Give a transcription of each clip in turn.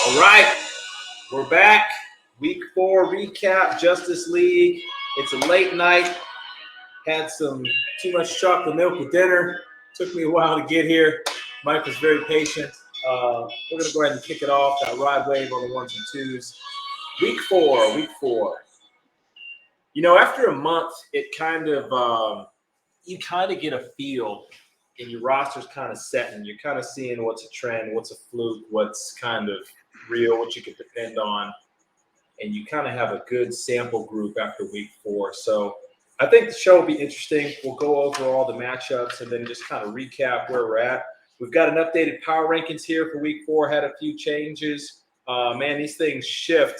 All right, we're back. Week 4 recap, Justice League. It's a late night. Had some too much chocolate milk with dinner. Took me a while to get here. Mike was very patient. We're going to go ahead and kick it off. Got Rod Wave on the ones and twos. Week 4. After a month, it kind of you kind of get a feel, and your roster's kind of setting. You're kind of seeing what's a trend, what's a fluke, what's kind of real, what you can depend on, and you kind of have a good sample group after week 4. So I think the show will be interesting. We'll go over all the matchups and then just kind of recap where we're at. We've got an updated power rankings here for week 4. Had a few changes. Man, these things shift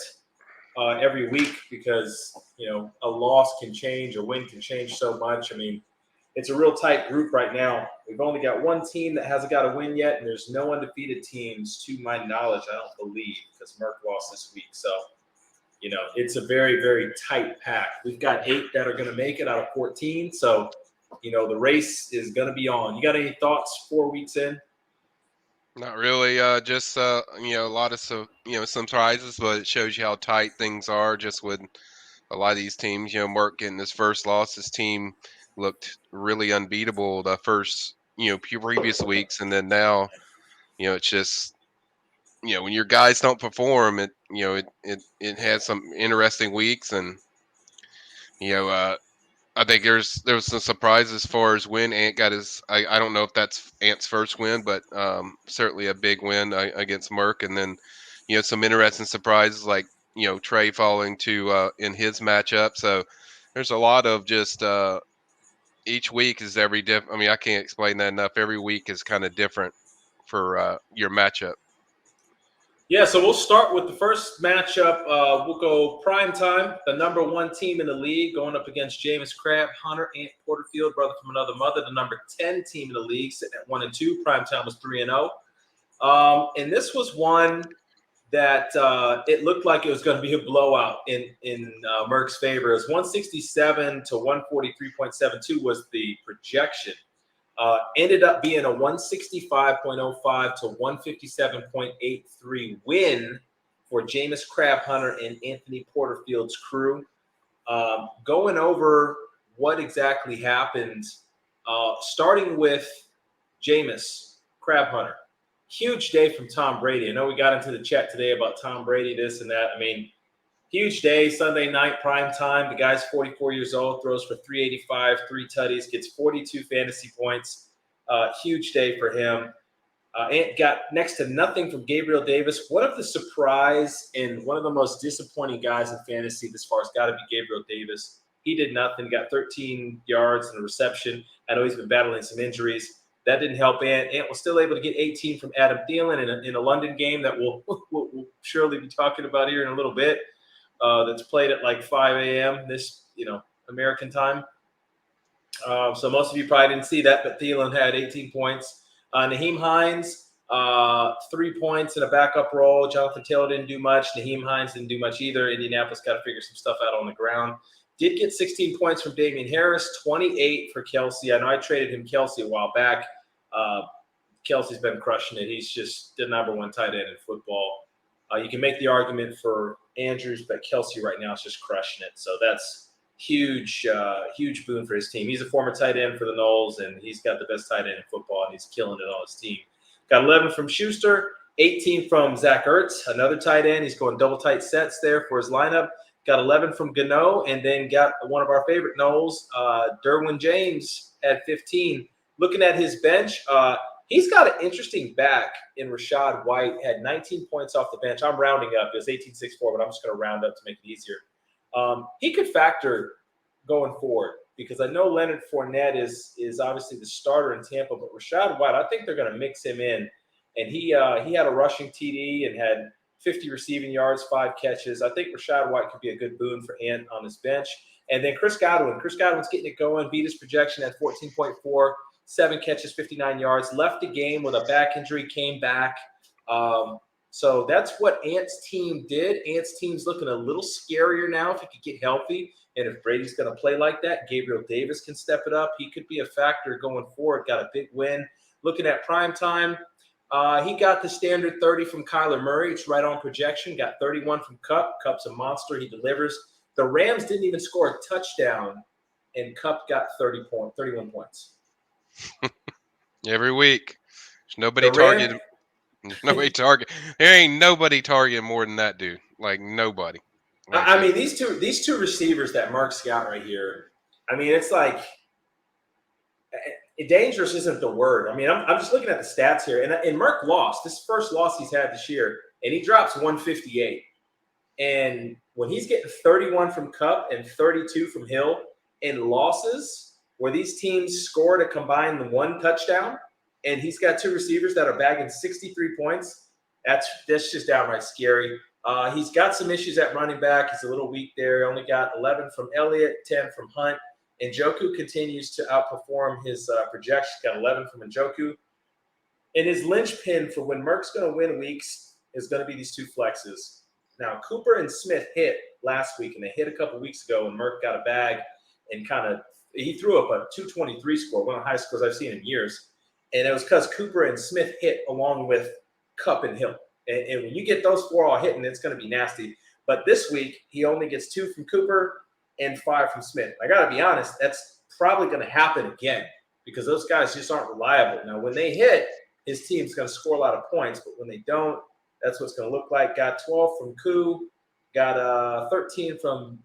every week because a loss can change, a win can change so much. I mean, it's a real tight group right now. We've only got one team that hasn't got a win yet, and there's no undefeated teams, to my knowledge, I don't believe, because Merck lost this week. So, it's a very, very tight pack. We've got 8 that are going to make it out of 14. So, the race is going to be on. You got any thoughts 4 weeks in? Not really. Just a lot of some surprises, but it shows you how tight things are. Just with a lot of these teams, Merck getting his first loss, his team looked really unbeatable the first previous weeks, and then now, it's just when your guys don't perform, it has some interesting weeks, and you know I think there was some surprises as far as when Ant got his. I don't know if that's Ant's first win, but certainly a big win against Merck, and then some interesting surprises like Trey falling to in his matchup. So there's a lot of just each week is every different. I mean, I can't explain that enough. Every week is kind of different for your matchup. Yeah, so we'll start with the first matchup. We'll go prime time, the number 1 team in the league going up against Jameis Crab, Hunter, Ant Porterfield, brother from another mother, the number 10 team in the league, sitting at 1-2. Prime time was 3-0. And this was one that it looked like it was going to be a blowout in Merck's favor. It was 167 to 143.72 was the projection. Ended up being a 165.05 to 157.83 win for Jameis Crab Hunter and Anthony Porterfield's crew. Going over what exactly happened, starting with Jameis Crab Hunter. Huge day from Tom Brady. I know we got into the chat today about Tom Brady, this and that. I mean, huge day, Sunday night, prime time. The guy's 44 years old, throws for 385, 3 tutties, gets 42 fantasy points. Huge day for him. Ant got next to nothing from Gabriel Davis. One of the surprise and one of the most disappointing guys in fantasy this far has got to be Gabriel Davis. He did nothing, got 13 yards and a reception. I know he's been battling some injuries. That didn't help Ant. Ant was still able to get 18 from Adam Thielen in a London game that we'll surely be talking about here in a little bit. That's played at like 5 a.m. this, American time. So most of you probably didn't see that, but Thielen had 18 points. Naheem Hines, 3 points in a backup role. Jonathan Taylor didn't do much. Naheem Hines didn't do much either. Indianapolis got to figure some stuff out on the ground. Did get 16 points from Damian Harris, 28 for Kelsey. I know I traded him Kelsey a while back. Kelsey's been crushing it. He's just the number 1 tight end in football. You can make the argument for Andrews, but Kelsey right now is just crushing it. So that's huge boon for his team. He's a former tight end for the Knowles, and he's got the best tight end in football, and he's killing it on his team. Got 11 from Schuster, 18 from Zach Ertz, another tight end. He's going double tight sets there for his lineup. Got 11 from Gano, and then got one of our favorite Knowles, Derwin James, at 15. Looking at his bench, he's got an interesting back in Rachaad White. Had 19 points off the bench. I'm rounding up. It's 18.64, but I'm just going to round up to make it easier. He could factor going forward because I know Leonard Fournette is obviously the starter in Tampa, but Rachaad White, I think they're going to mix him in. And he had a rushing TD and had 50 receiving yards, 5 catches. I think Rachaad White could be a good boon for Ant on his bench. And then Chris Godwin. Chris Godwin's getting it going. Beat his projection at 14.4. 7 catches, 59 yards, left the game with a back injury, came back. So that's what Ant's team did. Ant's team's looking a little scarier now if he could get healthy. And if Brady's going to play like that, Gabriel Davis can step it up. He could be a factor going forward. Got a big win. Looking at prime time, He got the standard 30 from Kyler Murray. It's right on projection. Got 31 from Cup. Cup's a monster. He delivers. The Rams didn't even score a touchdown, and Cup got 31 points. Every week. There's nobody The Rams. targeting. There's nobody target. There ain't nobody targeting more than that dude. Like nobody. Like I mean, these two receivers that Mark's got right here. I mean, it's like dangerous isn't the word. I mean, I'm just looking at the stats here, and Mark lost this first loss he's had this year, and he drops 158. And when he's getting 31 from Cup and 32 from Hill in losses where these teams scored a combined one touchdown, and he's got two receivers that are bagging 63 points, that's just downright scary. He's got some issues at running back. He's a little weak there. He only got 11 from Elliott, 10 from Hunt. Njoku continues to outperform his projections. Got 11 from Njoku. And his linchpin for when Merck's going to win weeks is going to be these two flexes. Now, Cooper and Smith hit last week, and they hit a couple weeks ago, and Merck got a bag and he threw up a 223 score, one of the highest scores I've seen in years. And it was because Cooper and Smith hit along with Cup and Hill. And when you get those four all hitting, it's going to be nasty. But this week, he only gets 2 from Cooper and 5 from Smith. I got to be honest, that's probably going to happen again because those guys just aren't reliable. Now, when they hit, his team's going to score a lot of points. But when they don't, that's what it's going to look like. Got 12 from Koo. Got 13 from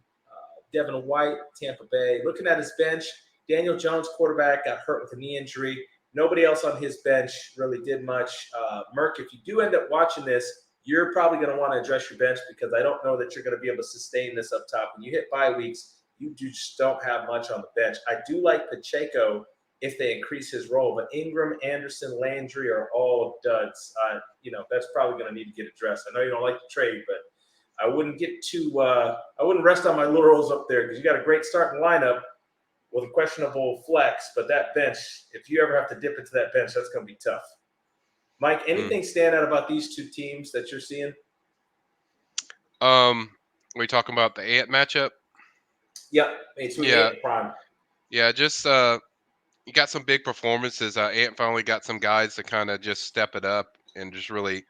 Devin White, Tampa Bay. Looking at his bench, Daniel Jones, quarterback, got hurt with a knee injury. Nobody else on his bench really did much. Merck, if you do end up watching this, you're probably going to want to address your bench because I don't know that you're going to be able to sustain this up top. When you hit bye weeks, you just don't have much on the bench. I do like Pacheco if they increase his role, but Ingram, Anderson, Landry are all duds. That's probably going to need to get addressed. I know you don't like the trade, but I wouldn't I wouldn't rest on my laurels up there because you got a great starting lineup with a questionable flex, but that bench, if you ever have to dip into that bench, that's going to be tough. Mike, anything stand out about these two teams that you're seeing? We talking about the Ant matchup? Yep, it's Ant Prime. Yeah, just you got some big performances. Ant finally got some guys to kind of just step it up and just really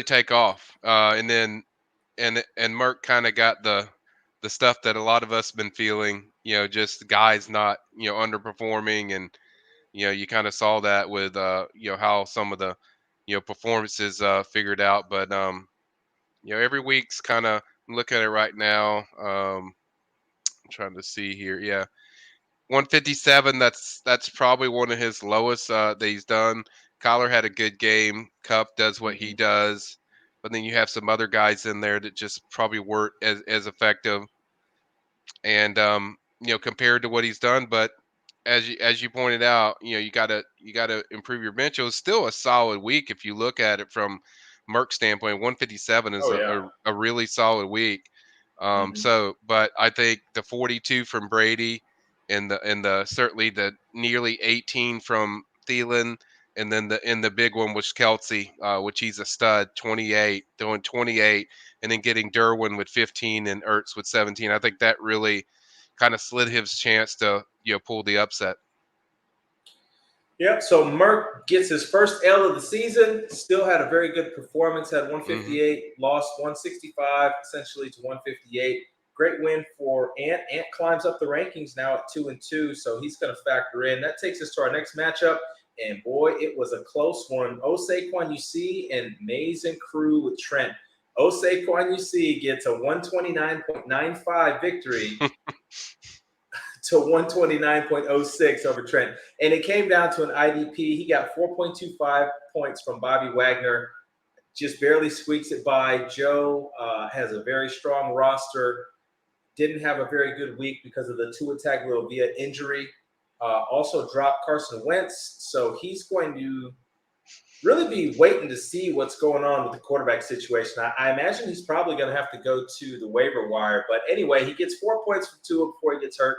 take off. And then Merck kind of got the stuff that a lot of us been feeling. Just guys not underperforming, and you kind of saw that with how some of the performances figured out. But every week's kind of look at it right now. I'm trying to see here. Yeah. 157. That's probably one of his lowest that he's done. Kyler had a good game. Cup does what he does, but then you have some other guys in there that just probably weren't as effective. And compared to what he's done, but as you pointed out, you gotta improve your bench. It was still a solid week if you look at it from Merck's standpoint. 157 is a really solid week. But I think the 42 from Brady and the certainly the nearly 18 from Thielen, and then the big one was Kelsey, which he's a stud, 28, doing 28, and then getting Derwin with 15 and Ertz with 17. I think that really kind of slid his chance to pull the upset. Yep. So Merck gets his first L of the season. Still had a very good performance. Had 158, lost 165, essentially to 158. Great win for Ant. Ant climbs up the rankings now at 2-2, so he's going to factor in. That takes us to our next matchup, and boy, it was a close one. Osaquan UC and Mays and Crew with Trent. Osaquan UC gets a 129.95 victory. to 129.06 over Trent. And it came down to an IDP. He got 4.25 points from Bobby Wagner. Just barely squeaks it by. Joe has a very strong roster. Didn't have a very good week because of the Tua Tagovailoa injury. Also dropped Carson Wentz. So he's going to really be waiting to see what's going on with the quarterback situation. I imagine he's probably going to have to go to the waiver wire. But anyway, he gets 4 points from Tua before he gets hurt.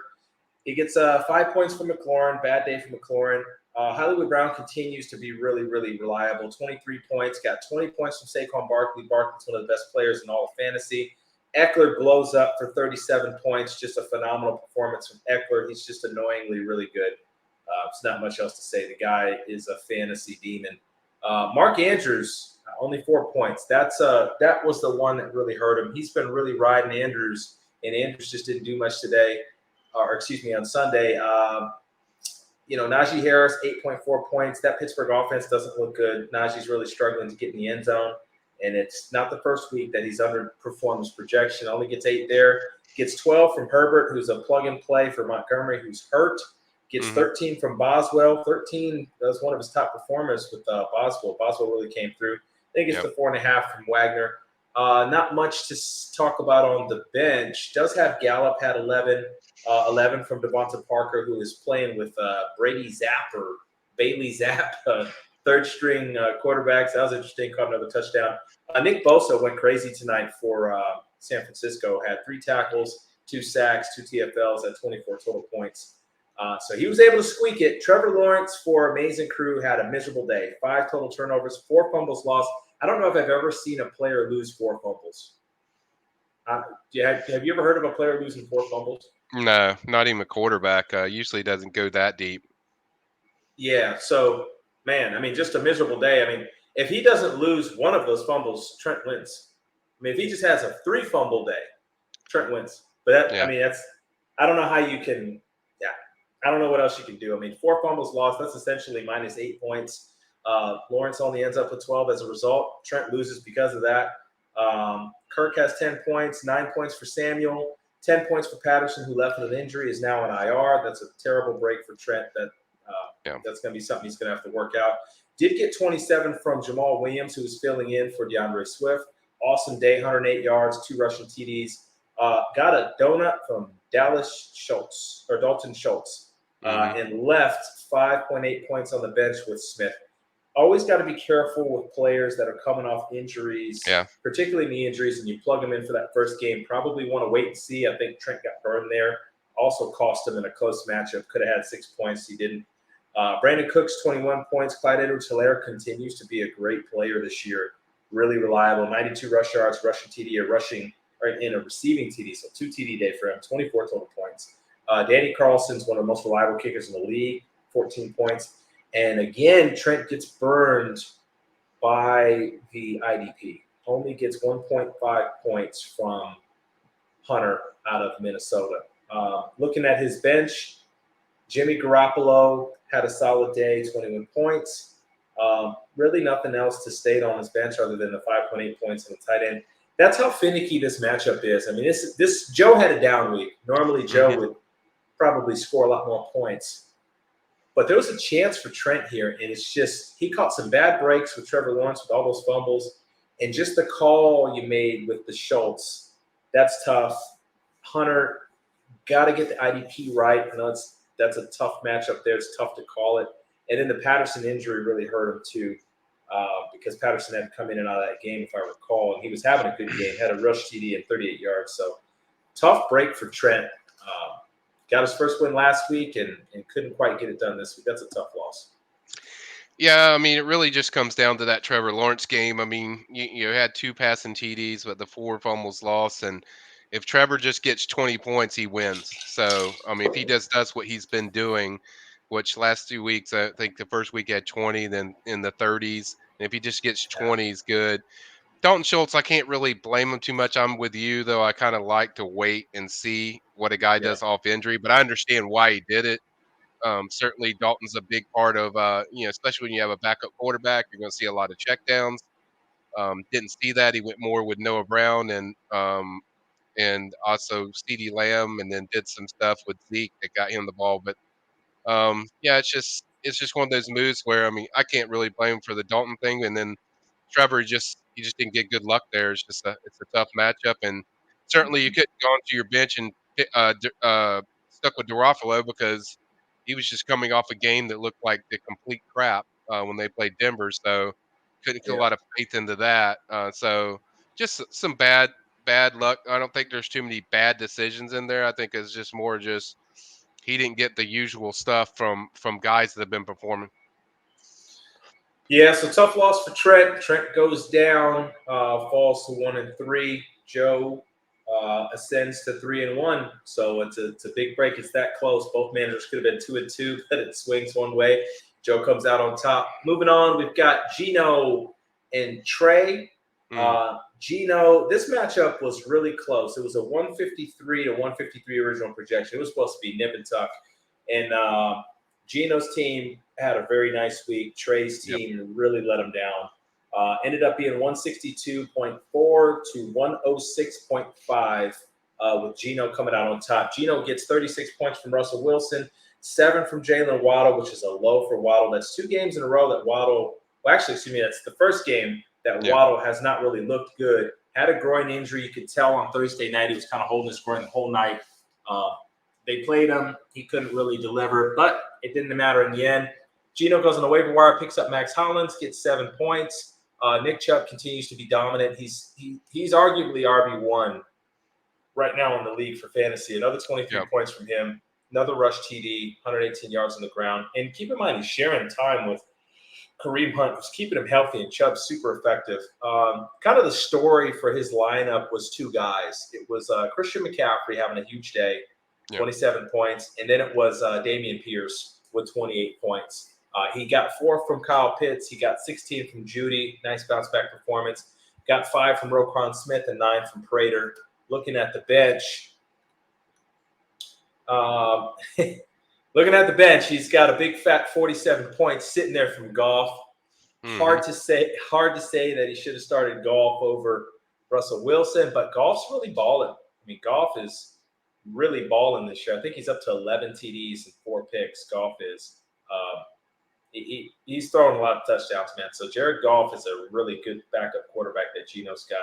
He gets 5 points from McLaurin. Bad day for McLaurin. Hollywood Brown continues to be really, really reliable. 23 points. Got 20 points from Saquon Barkley. Barkley's one of the best players in all of fantasy. Eckler blows up for 37 points. Just a phenomenal performance from Eckler. He's just annoyingly really good. There's not much else to say. The guy is a fantasy demon. Mark Andrews, only 4 points. That was the one that really hurt him. He's been really riding Andrews, and Andrews just didn't do much today, or excuse me, on Sunday. Najee Harris, 8.4 points. That Pittsburgh offense doesn't look good. Najee's really struggling to get in the end zone, and it's not the first week that he's underperformed his projection. Only gets 8 there. Gets 12 from Herbert, who's a plug-and-play for Montgomery, who's hurt. Gets 13 from Boswell. 13, that was one of his top performers with Boswell. Boswell really came through. Then gets the 4.5 from Wagner. Not much to talk about on the bench. Does have Gallup, had 11. 11 from Devonta Parker, who is playing with Brady Zapp or Bailey Zapp, third-string quarterbacks. That was interesting. Caught another touchdown. Nick Bosa went crazy tonight for San Francisco. Had 3 tackles, 2 sacks, 2 TFLs, at 24 total points. So he was able to squeak it. Trevor Lawrence for Amazing Crew had a miserable day. 5 total turnovers, 4 fumbles lost. I don't know if I've ever seen a player lose 4 fumbles. Have you ever heard of a player losing 4 fumbles? No, not even a quarterback. Usually doesn't go that deep. Yeah. So, man, I mean, just a miserable day. I mean, if he doesn't lose one of those fumbles, Trent wins. I mean, if he just has a 3 fumble day, Trent wins. But I don't know how you can. Yeah, I don't know what else you can do. I mean, 4 fumbles lost. That's essentially minus 8 points. Lawrence only ends up with 12 as a result. Trent loses because of that. Kirk has 10 points, 9 points for Samuel. 10 points for Patterson, who left with an injury, is now on IR. That's a terrible break for Trent. That's going to be something he's going to have to work out. Did get 27 from Jamal Williams, who was filling in for DeAndre Swift. Awesome day, 108 yards, 2 rushing TDs. Got a donut from Dalton Schultz, and left 5.8 points on the bench with Smith. Always got to be careful with players that are coming off injuries, particularly knee injuries, and you plug them in for that first game. Probably want to wait and see. I think Trent got burned there. Also cost him in a close matchup. Could have had 6 points. He didn't. Brandon Cooks, 21 points. Clyde Edwards-Helaire continues to be a great player this year. Really reliable. 92 rush yards, rushing TD, or in a receiving TD. So 2 TD day for him. 24 total points. Danny Carlson's one of the most reliable kickers in the league. 14 points. And again, Trent gets burned by the IDP. Only gets 1.5 points from Hunter out of Minnesota. Looking at his bench, Jimmy Garoppolo had a solid day, 21 points. Really nothing else to state on his bench other than the 5.8 points in the tight end. That's how finicky this matchup is. I mean, this Joe had a down week. Normally, Joe would probably score a lot more points. But there was a chance for Trent here, and it's just he caught some bad breaks with Trevor Lawrence with all those fumbles, and just the call you made with the Schultz, that's tough. Hunter, got to get the IDP right. I know that's a tough matchup there. It's tough to call it. And then the Patterson injury really hurt him too, because Patterson had to come in and out of that game, if I recall, and he was having a good game, had a rush TD and 38 yards. So tough break for Trent. Got his first win last week and couldn't quite get it done this week. That's a tough loss. Yeah, I mean, it really just comes down to that Trevor Lawrence game. I mean, you had 2 passing TDs, but the 4 fumbles lost. And if Trevor just gets 20 points, he wins. So, I mean, if he does what he's been doing, which last 2 weeks, I think the first week had 20, then in the 30s. And if he just gets 20, he's good. Dalton Schultz, I can't really blame him too much. I'm with you, though. I kind of like to wait and see what a guy does off injury, but I understand why he did it. Certainly, Dalton's a big part of, especially when you have a backup quarterback, you're going to see a lot of checkdowns. Didn't see that. He went more with Noah Brown and also CeeDee Lamb, and then did some stuff with Zeke that got him the ball. But yeah, it's just one of those moves where I mean I can't really blame him for the Dalton thing, and then Trevor he just didn't get good luck there. It's a tough matchup, and certainly you couldn't go onto your bench and stuck with Garofalo because he was just coming off a game that looked like the complete crap when they played Denver. So couldn't put a lot of faith into that. So just some bad luck. I don't think there's too many bad decisions in there. I think it's just more just he didn't get the usual stuff from guys that have been performing. Yeah, so tough loss for Trent. Trent goes down, falls to 1-3. Joe ascends to 3-1. So it's a big break. It's that close. Both managers could have been 2-2, but it swings one way. Joe comes out on top. Moving on, we've got Gino and Trey. Gino, this matchup was really close. It was a 153 to 153 original projection. It was supposed to be nip and tuck. And Gino's team had a very nice week. Trey's team really let him down. Ended up being 162.4 to 106.5 with Gino coming out on top. Gino gets 36 points from Russell Wilson, 7 from Jalen Waddle, which is a low for Waddle. That's 2 games in a row that Waddle – well, actually, excuse me, that's the first game that Waddle has not really looked good. Had a groin injury. You could tell on Thursday night he was kind of holding his groin the whole night. They played him. He couldn't really deliver, but it didn't matter in the end. Gino goes on the waiver wire, picks up Max Hollins, gets 7 points. Nick Chubb continues to be dominant. He's arguably RB1 right now in the league for fantasy. Another 23 points from him. Another rush TD, 118 yards on the ground. And keep in mind, he's sharing time with Kareem Hunt, who's keeping him healthy, and Chubb's super effective. Kind of the story for his lineup was 2 guys. It was Christian McCaffrey having a huge day, 27 points, and then it was Dameon Pierce with 28 points. He got 4 from Kyle Pitts. He got 16 from Judy. Nice bounce back performance. Got 5 from Roquan Smith and 9 from Prater. Looking at the bench, he's got a big fat 47 points sitting there from Goff. Hard to say that he should have started Goff over Russell Wilson, but Goff's really balling. I mean, Goff is really balling this year. I think he's up to 11 TDs and 4 picks. Goff is. He's throwing a lot of touchdowns, man. So Jared Goff is a really good backup quarterback that Gino's got,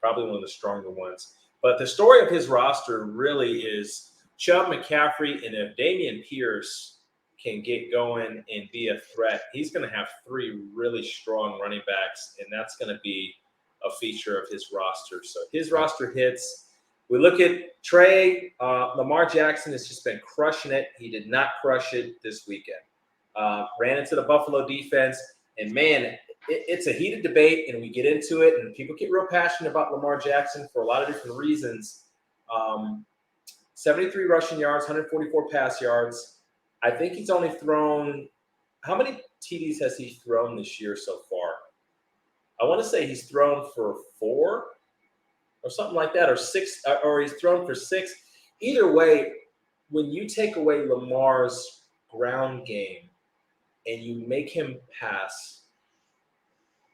probably one of the stronger ones. But the story of his roster really is Chubb, McCaffrey, and if Dameon Pierce can get going and be a threat, he's going to have 3 really strong running backs, and that's going to be a feature of his roster. So his roster hits. We look at Trey. Lamar Jackson has just been crushing it. He did not crush it this weekend. Ran into the Buffalo defense, and man, it's a heated debate, and we get into it, and people get real passionate about Lamar Jackson for a lot of different reasons. 73 rushing yards, 144 pass yards. I think he's only thrown – how many TDs has he thrown this year so far? I want to say he's thrown for 4 or something like that, or 6, or he's thrown for 6. Either way, when you take away Lamar's ground game and you make him pass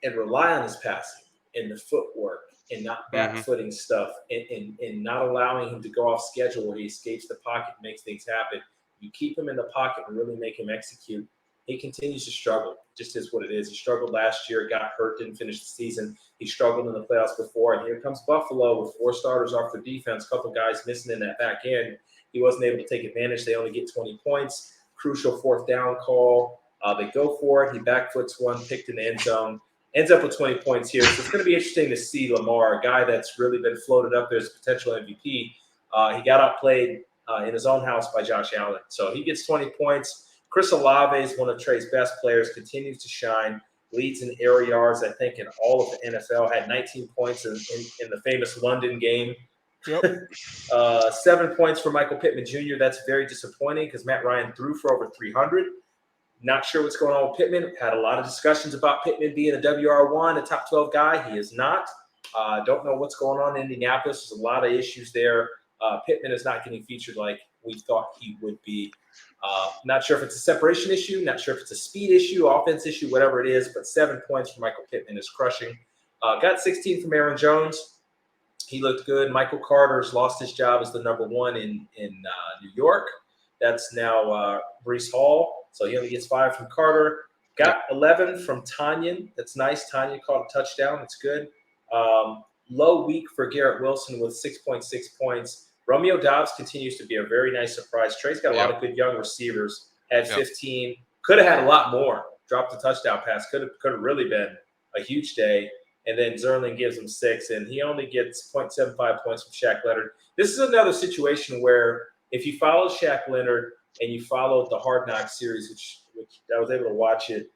and rely on his passing and the footwork and not back-footing stuff and not allowing him to go off schedule where he escapes the pocket and makes things happen, you keep him in the pocket and really make him execute, he continues to struggle. Just is what it is. He struggled last year, got hurt, didn't finish the season. He struggled in the playoffs before, and here comes Buffalo with 4 starters off their defense, a couple guys missing in that back end. He wasn't able to take advantage. They only get 20 points. Crucial 4th down call. They go for it. He backfoots one, picked in the end zone. Ends up with 20 points here. So it's going to be interesting to see Lamar, a guy that's really been floated up there as a potential MVP. He got outplayed in his own house by Josh Allen. So he gets 20 points. Chris Olave is one of Trey's best players, continues to shine, leads in air yards, I think, in all of the NFL, had 19 points in the famous London game. Yep. 7 points for Michael Pittman Jr. That's very disappointing because Matt Ryan threw for over 300. Not sure what's going on with Pittman. Had a lot of discussions about Pittman being a WR1, a top 12 guy. He is not. Don't know what's going on in Indianapolis. There's a lot of issues there. Pittman is not getting featured like we thought he would be. Not sure if it's a separation issue, not sure if it's a speed issue, offense issue, whatever it is, but 7 points for Michael Pittman is crushing. Got 16 from Aaron Jones. He looked good. Michael Carter's lost his job as the number 1 in New York. That's now Breece Hall. So he only gets 5 from Carter. Got 11 from Tanyan. That's nice. Tanyan caught a touchdown. That's good. Low week for Garrett Wilson with 6.6 points. Romeo Doubs continues to be a very nice surprise. Trey's got a lot of good young receivers. Had 15. Could have had a lot more. Dropped a touchdown pass. Could have really been a huge day. And then Zerling gives him 6, and he only gets 0.75 points from Shaq Leonard. This is another situation where if you follow Shaq Leonard and you followed the Hard Knocks series, which I was able to watch it,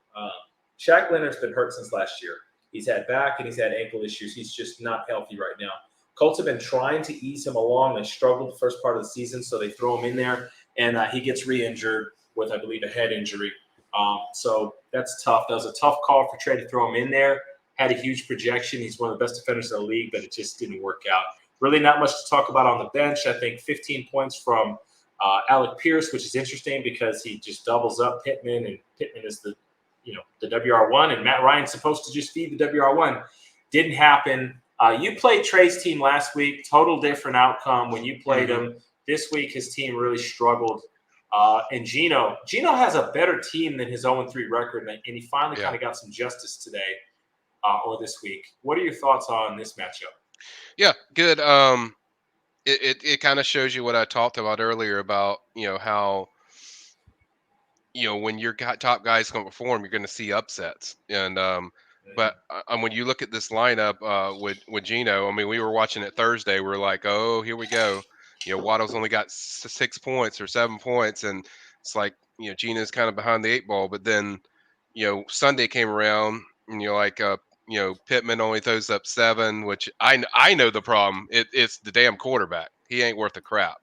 Shaq Leonard's been hurt since last year. He's had back and he's had ankle issues. He's just not healthy right now. Colts have been trying to ease him along. They struggled the first part of the season, so they throw him in there, and he gets re-injured with, I believe, a head injury. So that's tough. That was a tough call for Trey to throw him in there. Had a huge projection. He's one of the best defenders in the league, but it just didn't work out. Really not much to talk about on the bench. I think 15 points from Alec Pierce, which is interesting because he just doubles up Pittman, and Pittman is the WR1, and Matt Ryan's supposed to just feed the WR1. Didn't happen. You played Trey's team last week. Total different outcome when you played him. This week, his team really struggled. And Gino has a better team than his 0-3 record, and he finally kind of got some justice today or this week. What are your thoughts on this matchup? Yeah, good. It kind of shows you what I talked about earlier about how when your top guys can perform, you're going to see upsets. And but when you look at this lineup with Gino, I mean, we were watching it Thursday. We are like, oh, here we go. Waddle's only got 6 points or 7 points, and it's like Gino's kind of behind the 8 ball. But then Sunday came around, and you're like, Pittman only throws up 7, which I know the problem. It's the damn quarterback. He ain't worth a crap.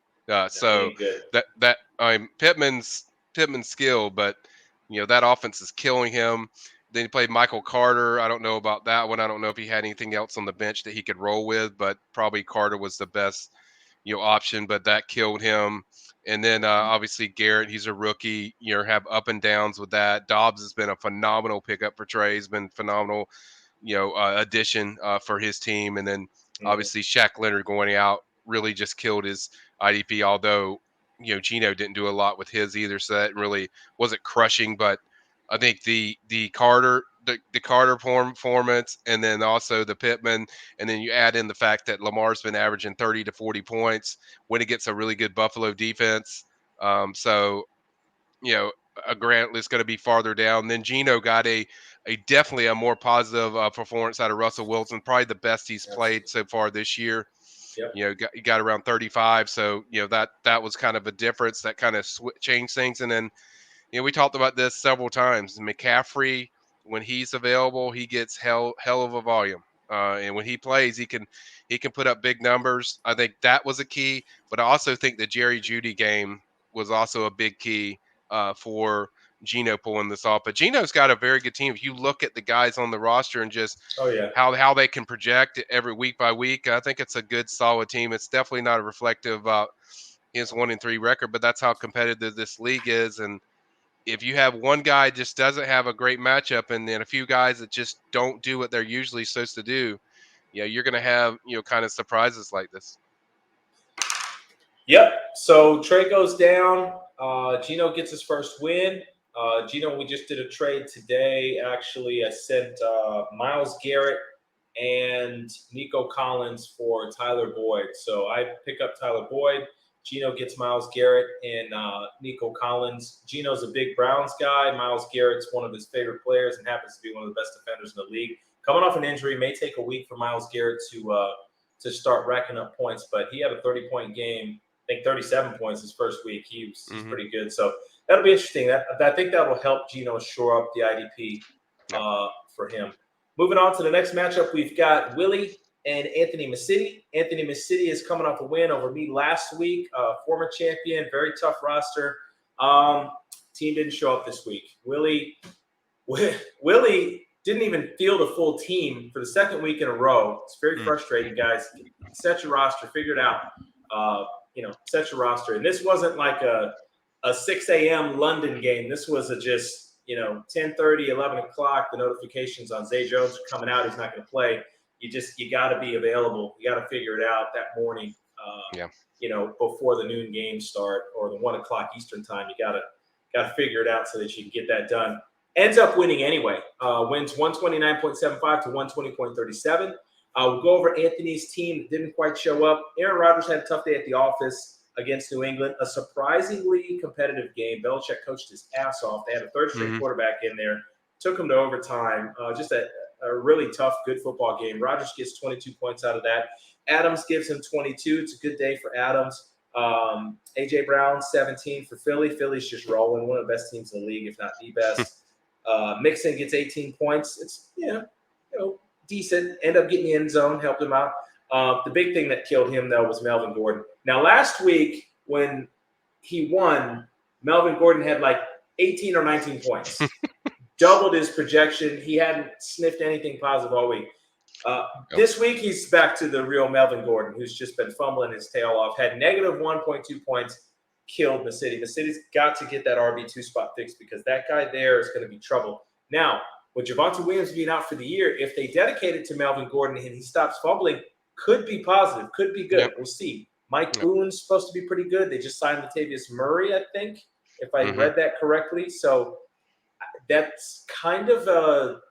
So that Pittman's skill, but that offense is killing him. Then he played Michael Carter. I don't know about that one. I don't know if he had anything else on the bench that he could roll with, but probably Carter was the best option, but that killed him. And then obviously Garrett, he's a rookie. Have up and downs with that. Dobbs has been a phenomenal pickup for Trey. He's been phenomenal, addition for his team. And then obviously Shaq Leonard going out really just killed his IDP. Although Gino didn't do a lot with his either, so that really wasn't crushing. But I think the Carter performance, and then also the Pittman, and then you add in the fact that Lamar's been averaging 30 to 40 points when it gets a really good Buffalo defense. So a Grant is going to be farther down. Then Gino got a definitely a more positive performance out of Russell Wilson, probably the best he's played so far this year. Yep. He got around 35, so that was kind of a difference that kind of changed things. And then we talked about this several times. McCaffrey, when he's available, he gets hell of a volume. And when he plays, he can put up big numbers. I think that was a key, but I also think the Jerry Jeudy game was also a big key for Gino pulling this off. But Gino's got a very good team. If you look at the guys on the roster and just how they can project every week by week, I think it's a good, solid team. It's definitely not a reflective about his 1-3 record, but that's how competitive this league is. And if you have one guy just doesn't have a great matchup, and then a few guys that just don't do what they're usually supposed to do, you're going to have kind of surprises like this. Yep. So Trey goes down. Gino gets his first win. Gino, we just did a trade today. Actually, I sent Myles Garrett and Nico Collins for Tyler Boyd. So I pick up Tyler Boyd. Gino gets Myles Garrett and Nico Collins. Gino's a big Browns guy. Myles Garrett's one of his favorite players and happens to be one of the best defenders in the league. Coming off an injury, may take a week for Myles Garrett to start racking up points, but he had a 30-point game. I think 37 points his first week. He's pretty good. So that'll be interesting. I think that will help Gino shore up the IDP for him. Moving on to the next matchup, we've got Willie and Anthony Massidi. Anthony Massidi is coming off a win over me last week, former champion, very tough roster. Team didn't show up this week. Willie didn't even field a full team for the second week in a row. It's very frustrating, guys. Set your roster, figure it out. Set your roster. And this wasn't like a 6 a.m. London game. This was just 10:30, 11 o'clock. The notifications on Zay Jones are coming out. He's not going to play. You got to be available. You got to figure it out that morning. Before the noon games start or the 1 o'clock Eastern time. You got to figure it out so that you can get that done. Ends up winning anyway. Wins 129.75 to 120.37. We'll go over Anthony's team that didn't quite show up. Aaron Rodgers had a tough day at the office against New England. A surprisingly competitive game. Belichick coached his ass off. They had a third-string quarterback in there. Took him to overtime. Just a really tough, good football game. Rodgers gets 22 points out of that. Adams gives him 22. It's a good day for Adams. A.J. Brown, 17 for Philly. Philly's just rolling. One of the best teams in the league, if not the best. Mixon gets 18 points. It's, decent. End up getting the end zone, helped him out. The big thing that killed him, though, was Melvin Gordon. Now, last week when he won, Melvin Gordon had like 18 or 19 points. Doubled his projection. He hadn't sniffed anything positive all week. Yep. This week, he's back to the real Melvin Gordon, who's just been fumbling his tail off. Had negative 1.2 points, killed Massidi. Massidi's got to get that RB2 spot fixed because that guy there is going to be trouble. Now, with Javonte Williams being out for the year, if they dedicate it to Melvin Gordon and he stops fumbling, could be positive, could be good. Yep. We'll see. Mike Yep. Boone's supposed to be pretty good. They just signed Latavius Murray, I think, if I Mhm. read that correctly. So that's kind of a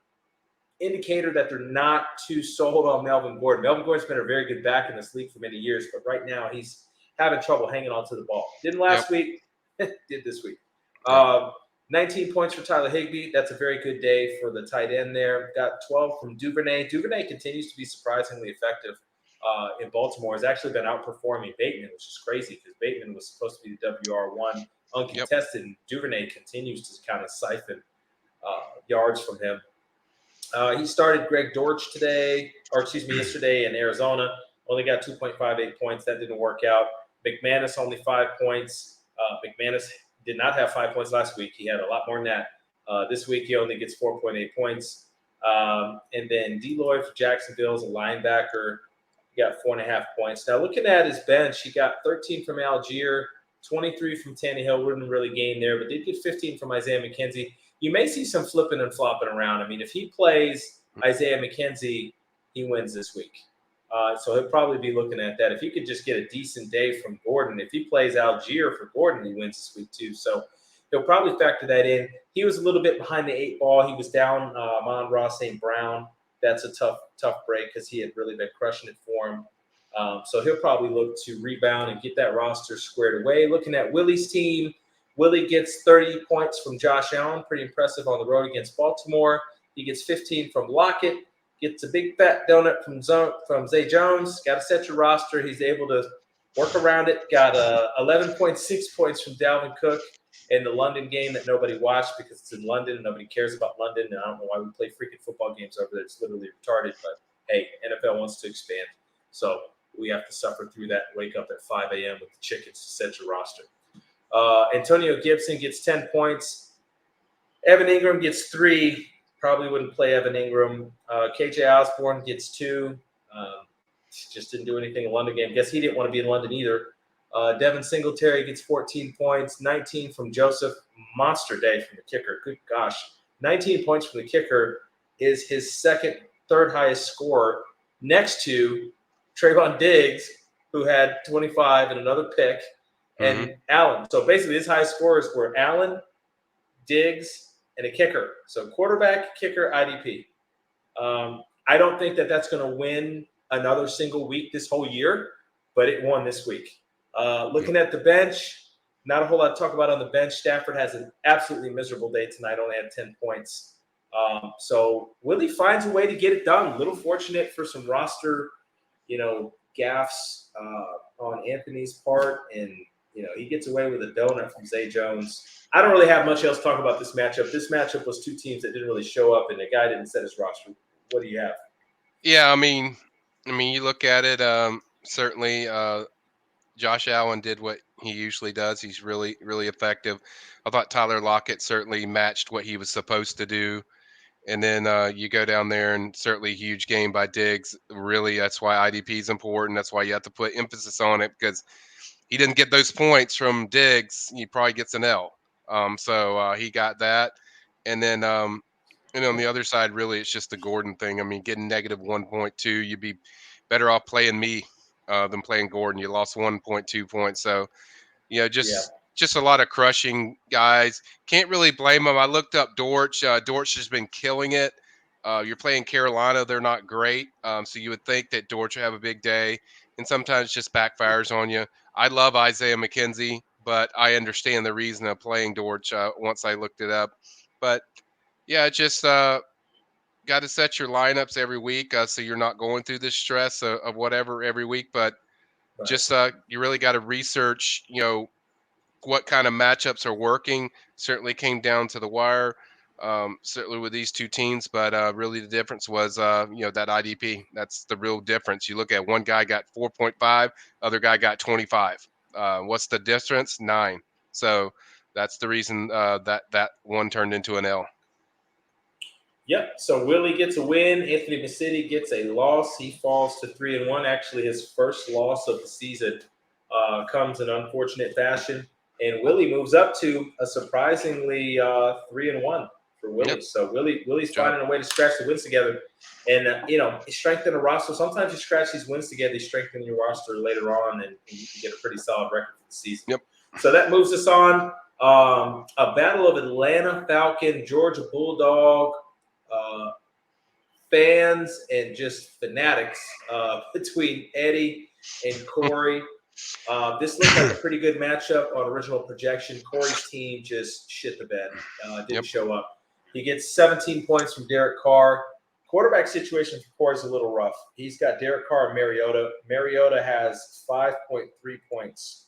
indicator that they're not too sold on Melvin Gordon. Melvin Gordon's been a very good back in this league for many years, but right now he's having trouble hanging on to the ball. Didn't Yep. last week, did this week. Yep. 19 points for Tyler Higbee. That's a very good day for the tight end there. Got 12 from Duvernay. Duvernay continues to be surprisingly effective in Baltimore. Has actually been outperforming Bateman, which is crazy because Bateman was supposed to be the WR1 uncontested, and Duvernay continues to kind of siphon yards from him. He started Greg Dortch yesterday in Arizona. Only got 2.58 points. That didn't work out. McManus only 5 points. McManus did not have 5 points last week. He had a lot more than that. This week he only gets 4.8 points. And then Deloy for Jacksonville is a linebacker. He got 4.5 points. Now looking at his bench, he got 13 from Algier, 23 from Tannehill. Wouldn't really gain there, but did get 15 from Isaiah McKenzie. You may see some flipping and flopping around. I mean, if he plays Isaiah McKenzie, he wins this week. So he'll probably be looking at that. If he could just get a decent day from Gordon, if he plays Algier for Gordon, he wins this week too. So he'll probably factor that in. He was a little bit behind the 8 ball. He was down Amon-Ra St. Brown. That's a tough break because he had really been crushing it for him. So he'll probably look to rebound and get that roster squared away. Looking at Willie's team, Willie gets 30 points from Josh Allen, pretty impressive on the road against Baltimore. He gets 15 from Lockett, gets a big fat donut from Zay Jones. Got to set your roster. He's able to work around it. Got 11.6 points from Dalvin Cook in the London game that nobody watched because it's in London and nobody cares about London. And I don't know why we play freaking football games over there. It's literally retarded. But, hey, NFL wants to expand. So we have to suffer through that and wake up at 5 a.m. with the chickens to set your roster. Antonio Gibson gets 10 points. Evan Ingram gets 3. Probably wouldn't play Evan Ingram. KJ Osborne gets 2. Just didn't do anything in the London game. Guess he didn't want to be in London either. Devin Singletary gets 14 points. 19 from Joseph. Monster day from the kicker. Good gosh. 19 points from the kicker is his third highest score next to Trayvon Diggs, who had 25 and another pick. And Allen. So basically, his highest scores were Allen, Diggs, and a kicker. So quarterback, kicker, IDP. I don't think that that's going to win another single week this whole year, but it won this week. Looking at the bench, not a whole lot to talk about on the bench. Stafford has an absolutely miserable day tonight, only had 10 points. So Willie finds a way to get it done. A little fortunate for some roster, gaffes on Anthony's part, and he gets away with a donut from Zay Jones. I don't really have much else to talk about this matchup. This matchup was two teams that didn't really show up, and the guy didn't set his roster. What do you have? Yeah, I mean, you look at it. Certainly, Josh Allen did what he usually does. He's really, really effective. I thought Tyler Lockett certainly matched what he was supposed to do. And then you go down there, and certainly huge game by Diggs. Really, that's why IDP is important. That's why you have to put emphasis on it, because he didn't get those points from Diggs. He probably gets an L. So he got that. And then and on the other side, really, it's just the Gordon thing. I mean, getting negative 1.2, you'd be better off playing me than playing Gordon. You lost 1.2 points. So, Yeah. just a lot of crushing guys. Can't really blame them. I looked up Dortch. Dortch has been killing it. You're playing Carolina. They're not great. So you would think that Dortch would have a big day, and sometimes it just backfires on you. I love Isaiah McKenzie, but I understand the reason of playing Dortch once I looked it up. But, yeah, just got to set your lineups every week so you're not going through this stress of whatever every week. But Right. just you really got to research, what kind of matchups are working. Certainly came down to the wire, certainly with these two teams. But really the difference was, that IDP. That's the real difference. You look at one guy got 4.5, other guy got 25. What's the difference? 9. So that's the reason that one turned into an L. Yep. So Willie gets a win. Anthony Bassidi gets a loss. He falls to 3-1. Actually, his first loss of the season comes in unfortunate fashion, and Willie moves up to a surprisingly 3-1 for Willie. Yep. So Willie's Job. finding a way to scratch the wins together, and strengthen the roster. Sometimes you scratch these wins together, you strengthen your roster later on, and you can get a pretty solid record for the season. Yep. So that moves us on. A battle of Atlanta Falcon, Georgia Bulldog. Fans and just fanatics between Eddie and Corey. This looked like a pretty good matchup on original projection. Corey's team just shit the bed, didn't show up. He gets 17 points from Derek Carr. Quarterback situation for Corey is a little rough. He's got Derek Carr and Mariota. Mariota has 5.3 points.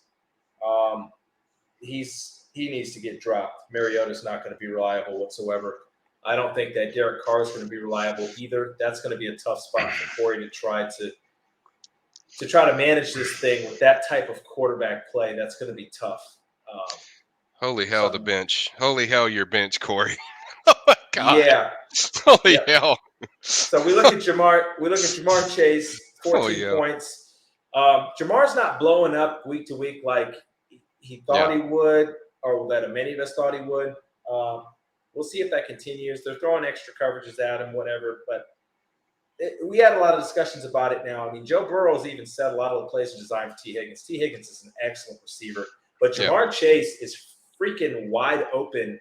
He needs to get dropped. Mariota's not going to be reliable whatsoever. I don't think that Derek Carr is going to be reliable either. That's going to be a tough spot for Corey to try to manage this thing with that type of quarterback play. That's going to be tough. Holy hell, the bench! Holy hell, your bench, Corey! Oh my God! Yeah. Holy hell! So we look at Jamar. We look at Jamar Chase, 14 points. Jamar's not blowing up week to week like he thought he would, or that many of us thought he would. We'll see if that continues. They're throwing extra coverages at him, whatever. But we had a lot of discussions about it now. I mean, Joe Burrow's even said a lot of the plays are designed for T. Higgins. T. Higgins is an excellent receiver. But Jamar Chase is freaking wide open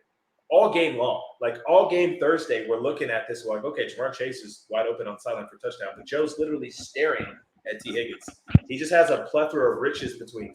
all game long. Like all game Thursday, we're looking at this like, okay, Jamar Chase is wide open on sideline for touchdown. But Joe's literally staring at T. Higgins. He just has a plethora of riches between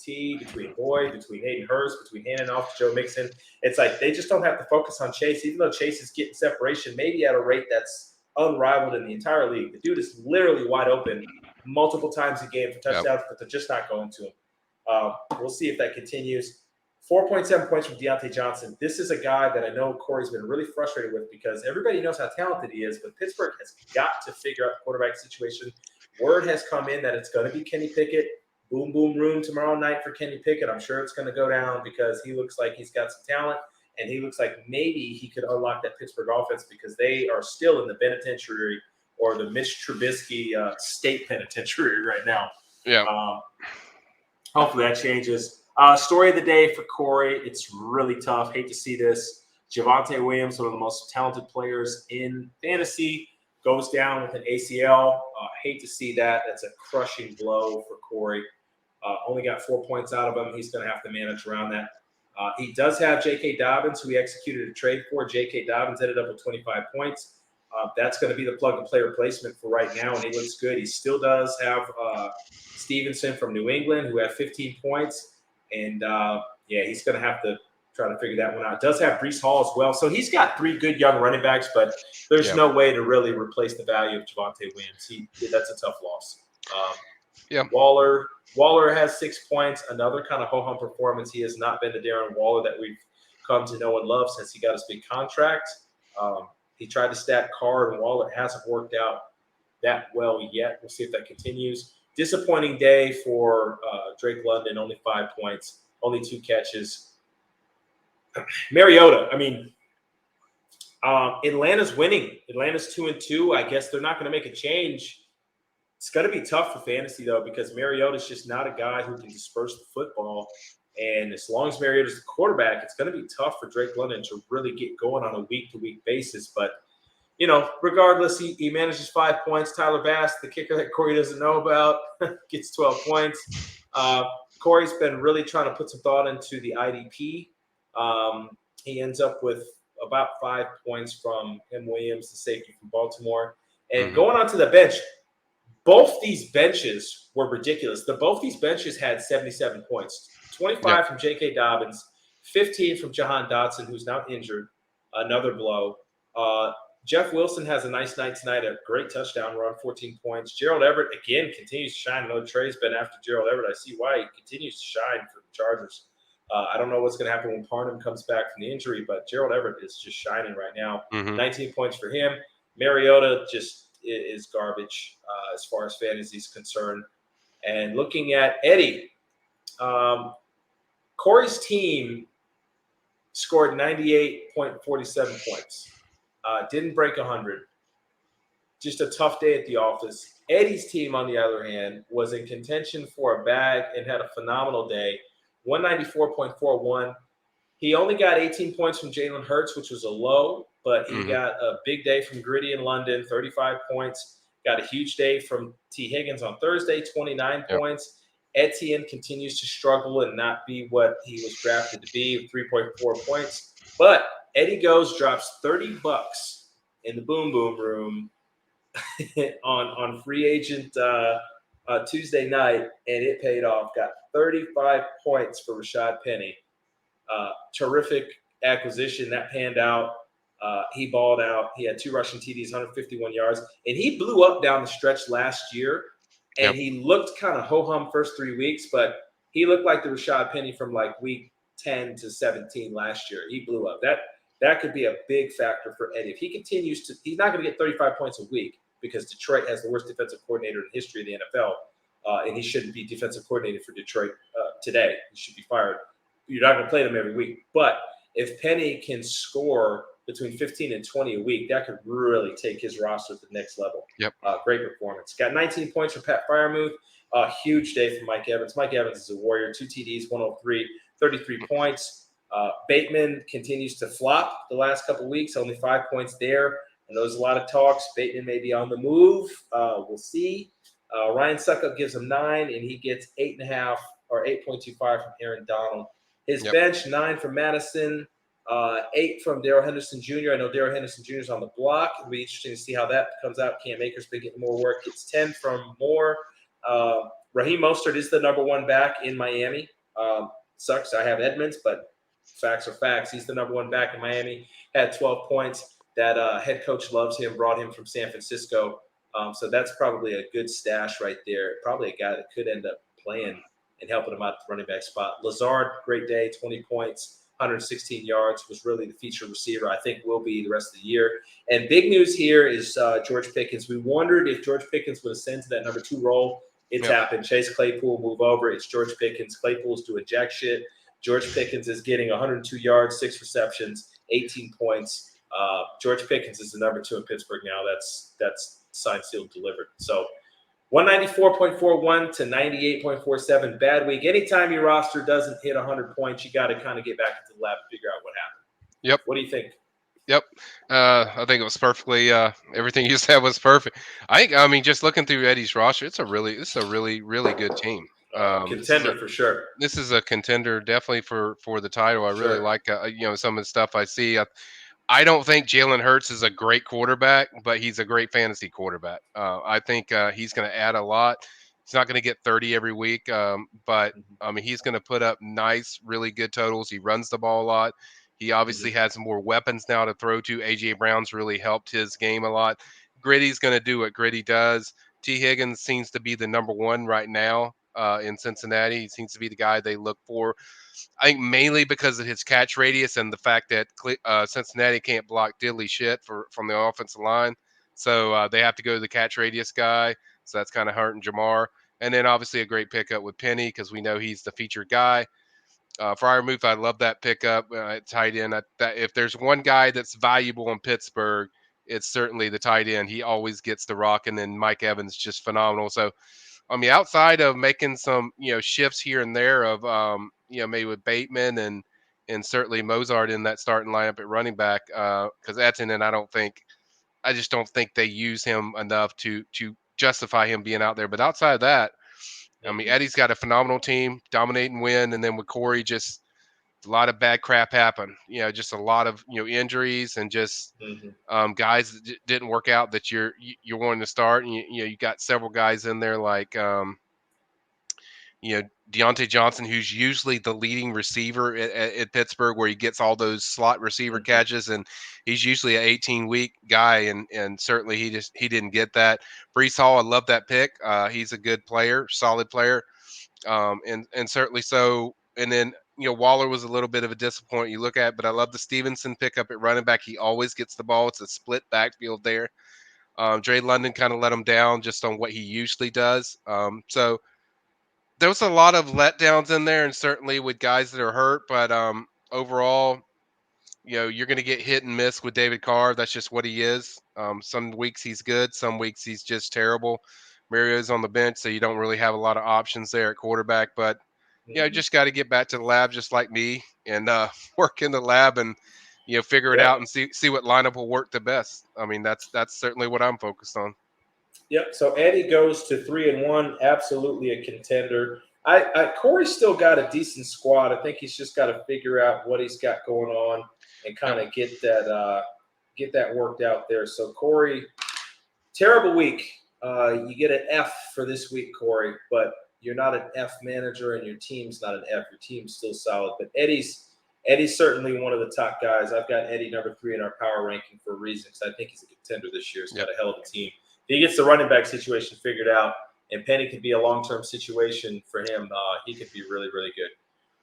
Boyd, between Hayden Hurst, between handing off to Joe Mixon. It's like they just don't have to focus on Chase, even though Chase is getting separation, maybe at a rate that's unrivaled in the entire league. The dude is literally wide open multiple times a game for touchdowns, but they're just not going to him. We'll see if that continues. 4.7 points from Deontay Johnson. This is a guy that I know Corey's been really frustrated with because everybody knows how talented he is, but Pittsburgh has got to figure out the quarterback situation. Word has come in that it's going to be Kenny Pickett. Boom, boom, room tomorrow night for Kenny Pickett. I'm sure it's going to go down because he looks like he's got some talent, and he looks like maybe he could unlock that Pittsburgh offense because they are still in the penitentiary or the Mitch Trubisky state penitentiary right now. Yeah. Hopefully that changes. Story of the day for Corey. It's really tough. Hate to see this. Javonte Williams, one of the most talented players in fantasy, goes down with an ACL. Hate to see that. That's a crushing blow for Corey. Only got 4 points out of him. He's going to have to manage around that. He does have J.K. Dobbins, who he executed a trade for. J.K. Dobbins ended up with 25 points. That's going to be the plug-and-play replacement for right now, and he looks good. He still does have Stevenson from New England, who had 15 points. And, he's going to have to try to figure that one out. Does have Breece Hall as well. So he's got three good young running backs, but there's no way to really replace the value of Javonte Williams. That's a tough loss. Waller has 6 points, another kind of ho-hum performance. He has not been the Darren Waller that we've come to know and love since he got his big contract. He tried to stack Carr and Waller. It hasn't worked out that well yet. We'll see if that continues. Disappointing day for Drake London, only 5 points, only 2 catches. Mariota, I mean, Atlanta's winning. Atlanta's 2-2. I guess they're not going to make a change. It's going to be tough for fantasy, though, because Mariota's just not a guy who can disperse the football. And as long as Mariota's the quarterback, it's going to be tough for Drake London to really get going on a week-to-week basis. But regardless, he manages 5 points. Tyler Bass, the kicker that Corey doesn't know about, gets 12 points. Corey's been really trying to put some thought into the IDP. He ends up with about 5 points from M. Williams, the safety from Baltimore. And going on to the bench, both these benches were ridiculous. Both these benches had 77 points. 25 from J.K. Dobbins, 15 from Jahan Dotson, who's now injured. Another blow. Jeff Wilson has a nice night tonight, a great touchdown run, 14 points. Gerald Everett, again, continues to shine. I know Trey's been after Gerald Everett. I see why he continues to shine for the Chargers. I don't know what's going to happen when Parham comes back from the injury, but Gerald Everett is just shining right now. 19 points for him. Mariota just is garbage as far as fantasy is concerned. And looking at Eddie, Corey's team scored 98.47 points. Didn't break 100. Just a tough day at the office. Eddie's team, on the other hand, was in contention for a bag and had a phenomenal day. 194.41. He only got 18 points from Jalen Hurts, which was a low, but he Hmm. got a big day from Gritty in London, 35 points. Got a huge day from T. Higgins on Thursday, 29 Yep. points. Etienne continues to struggle and not be what he was drafted to be, 3.4 points. But Eddie Goes drops 30 bucks in the boom boom room on free agent Tuesday night, and it paid off. Got 35 points for Rashad Penny. Terrific acquisition that panned out. He balled out. He had 2 rushing TDs, 151 yards, and he blew up down the stretch last year. And Yep. he looked kind of ho hum first 3 weeks, but he looked like the Rashad Penny from like week 10 to 17 last year. He blew up. That could be a big factor for Eddie if he continues to. He's not going to get 35 points a week because Detroit has the worst defensive coordinator in the history of the NFL, and he shouldn't be defensive coordinator for Detroit today. He should be fired. You're not going to play them every week. But if Penny can score between 15 and 20 a week, that could really take his roster to the next level. Yep. Great performance. Got 19 points for Pat Fryermuth. Huge day for Mike Evans. Mike Evans is a warrior. 2 TDs, 103, 33 points. Bateman continues to flop the last couple weeks, only 5 points there. And there's a lot of talks. Bateman may be on the move. We'll see. Ryan Suckup gives him 9, and he gets 8.5 or 8.25 from Aaron Donald. His Yep. bench, 9 from Madison, 8 from Darrell Henderson Jr. I know Darrell Henderson Jr. is on the block. It'll be interesting to see how that comes out. Cam Akers been getting more work. Gets 10 from Moore. Raheem Mostert is the number one back in Miami. Sucks. I have Edmonds, but facts are facts. He's the number one back in Miami. Had 12 points. That head coach loves him. Brought him from San Francisco. So that's probably a good stash right there. Probably a guy that could end up playing and helping him out at the running back spot. Lazard, great day, 20 points, 116 yards, was really the feature receiver. I think will be the rest of the year. And big news here is George Pickens. We wondered if George Pickens would ascend to that number 2 role. It's Yep. happened. Chase Claypool move over. It's George Pickens. Claypool's doing jack shit. George Pickens is getting 102 yards, 6 receptions, 18 points. George Pickens is the number 2 in Pittsburgh now. That's signed, sealed, delivered. So 194.41 to 98.47. Bad week. Anytime your roster doesn't hit 100 points, you got to kind of get back into the lab and figure out what happened. Yep. What do you think? Yep. I think it was perfectly. Everything you said was perfect. I mean, just looking through Eddie's roster, it's a really good team. Contender for sure. This is a contender definitely for the title. I really Sure. like some of the stuff I see. I don't think Jalen Hurts is a great quarterback, but he's a great fantasy quarterback. I think he's going to add a lot. He's not going to get 30 every week, but I mean, he's going to put up nice, really good totals. He runs the ball a lot. He obviously Mm-hmm. has more weapons now to throw to. AJ Brown's really helped his game a lot. Gritty's going to do what Gritty does. T. Higgins seems to be the number one right now in Cincinnati. He seems to be the guy they look for. I think mainly because of his catch radius and the fact that Cincinnati can't block diddly shit from the offensive line. So they have to go to the catch radius guy. So that's kind of hurting Jamar. And then obviously a great pickup with Penny because we know he's the featured guy. Fryermuth, I love that pickup. Tight end. That if there's one guy that's valuable in Pittsburgh, it's certainly the tight end. He always gets the rock, and then Mike Evans just phenomenal. So I mean, outside of making some, shifts here and there of, maybe with Bateman and certainly Mozart in that starting lineup at running back, because Etienne, I just don't think they use him enough to justify him being out there. But outside of that, I mean, Mm-hmm. Eddie's got a phenomenal team, dominate and win, and then with Corey, just a lot of bad crap happen. Just a lot of injuries and just Mm-hmm. guys that didn't work out that you're wanting to start. And you got several guys in there like Deontay Johnson, who's usually the leading receiver at Pittsburgh, where he gets all those slot receiver Mm-hmm. catches, and he's usually an 18-week guy, and certainly he didn't get that. Brees Hall, I love that pick. He's a good player, solid player, and certainly so. And then Waller was a little bit of a disappointment you look at, but I love the Stevenson pickup at running back. He always gets the ball. It's a split backfield there. Dre London kind of let him down just on what he usually does. So there was a lot of letdowns in there, and certainly with guys that are hurt. But overall, you're going to get hit and miss with David Carr. That's just what he is. Some weeks he's good, some weeks he's just terrible. Mario's on the bench, so you don't really have a lot of options there at quarterback. But Mhm. just got to get back to the lab, just like me, and work in the lab and figure it out Yep. and see what lineup will work the best. I mean, that's certainly what I'm focused on. Yep. So Eddie goes to 3-1, absolutely a contender. Corey's still got a decent squad. I think he's just got to figure out what he's got going on and Yep. kind of get that worked out there. So Corey, terrible week. You get an F for this week, Corey, but you're not an F manager, and your team's not an F. Your team's still solid. But Eddie's certainly one of the top guys. I've got Eddie number 3 in our power ranking for a reason because I think he's a contender this year. He's got Yep. a hell of a team. If he gets the running back situation figured out, and Penny could be a long-term situation for him, he could be really, really good.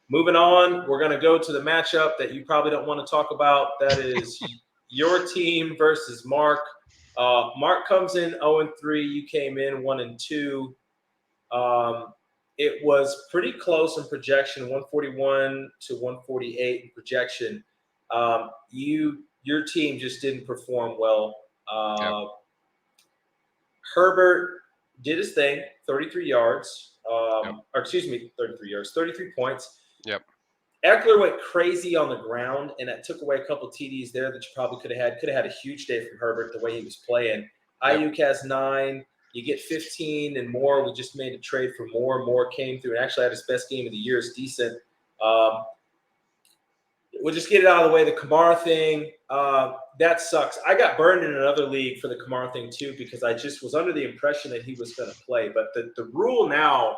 Moving on, we're going to go to the matchup that you probably don't want to talk about. That is your team versus Mark. Mark comes in 0-3. You came in 1-2. It was pretty close in projection, 141 to 148 in projection. Your team just didn't perform well. Yep. Herbert did his thing, 33 yards, Yep. or excuse me, 33 yards, 33 points. Yep. Eckler went crazy on the ground, and that took away a couple TDs there that you probably could have had. Could have had a huge day from Herbert the way he was playing. Yep. Ayuk has 9. You get 15 and more. We just made a trade for more. More came through and actually had his best game of the year. It's decent. We'll just get it out of the way. The Kamara thing, that sucks. I got burned in another league for the Kamara thing too because I just was under the impression that he was going to play. But the rule now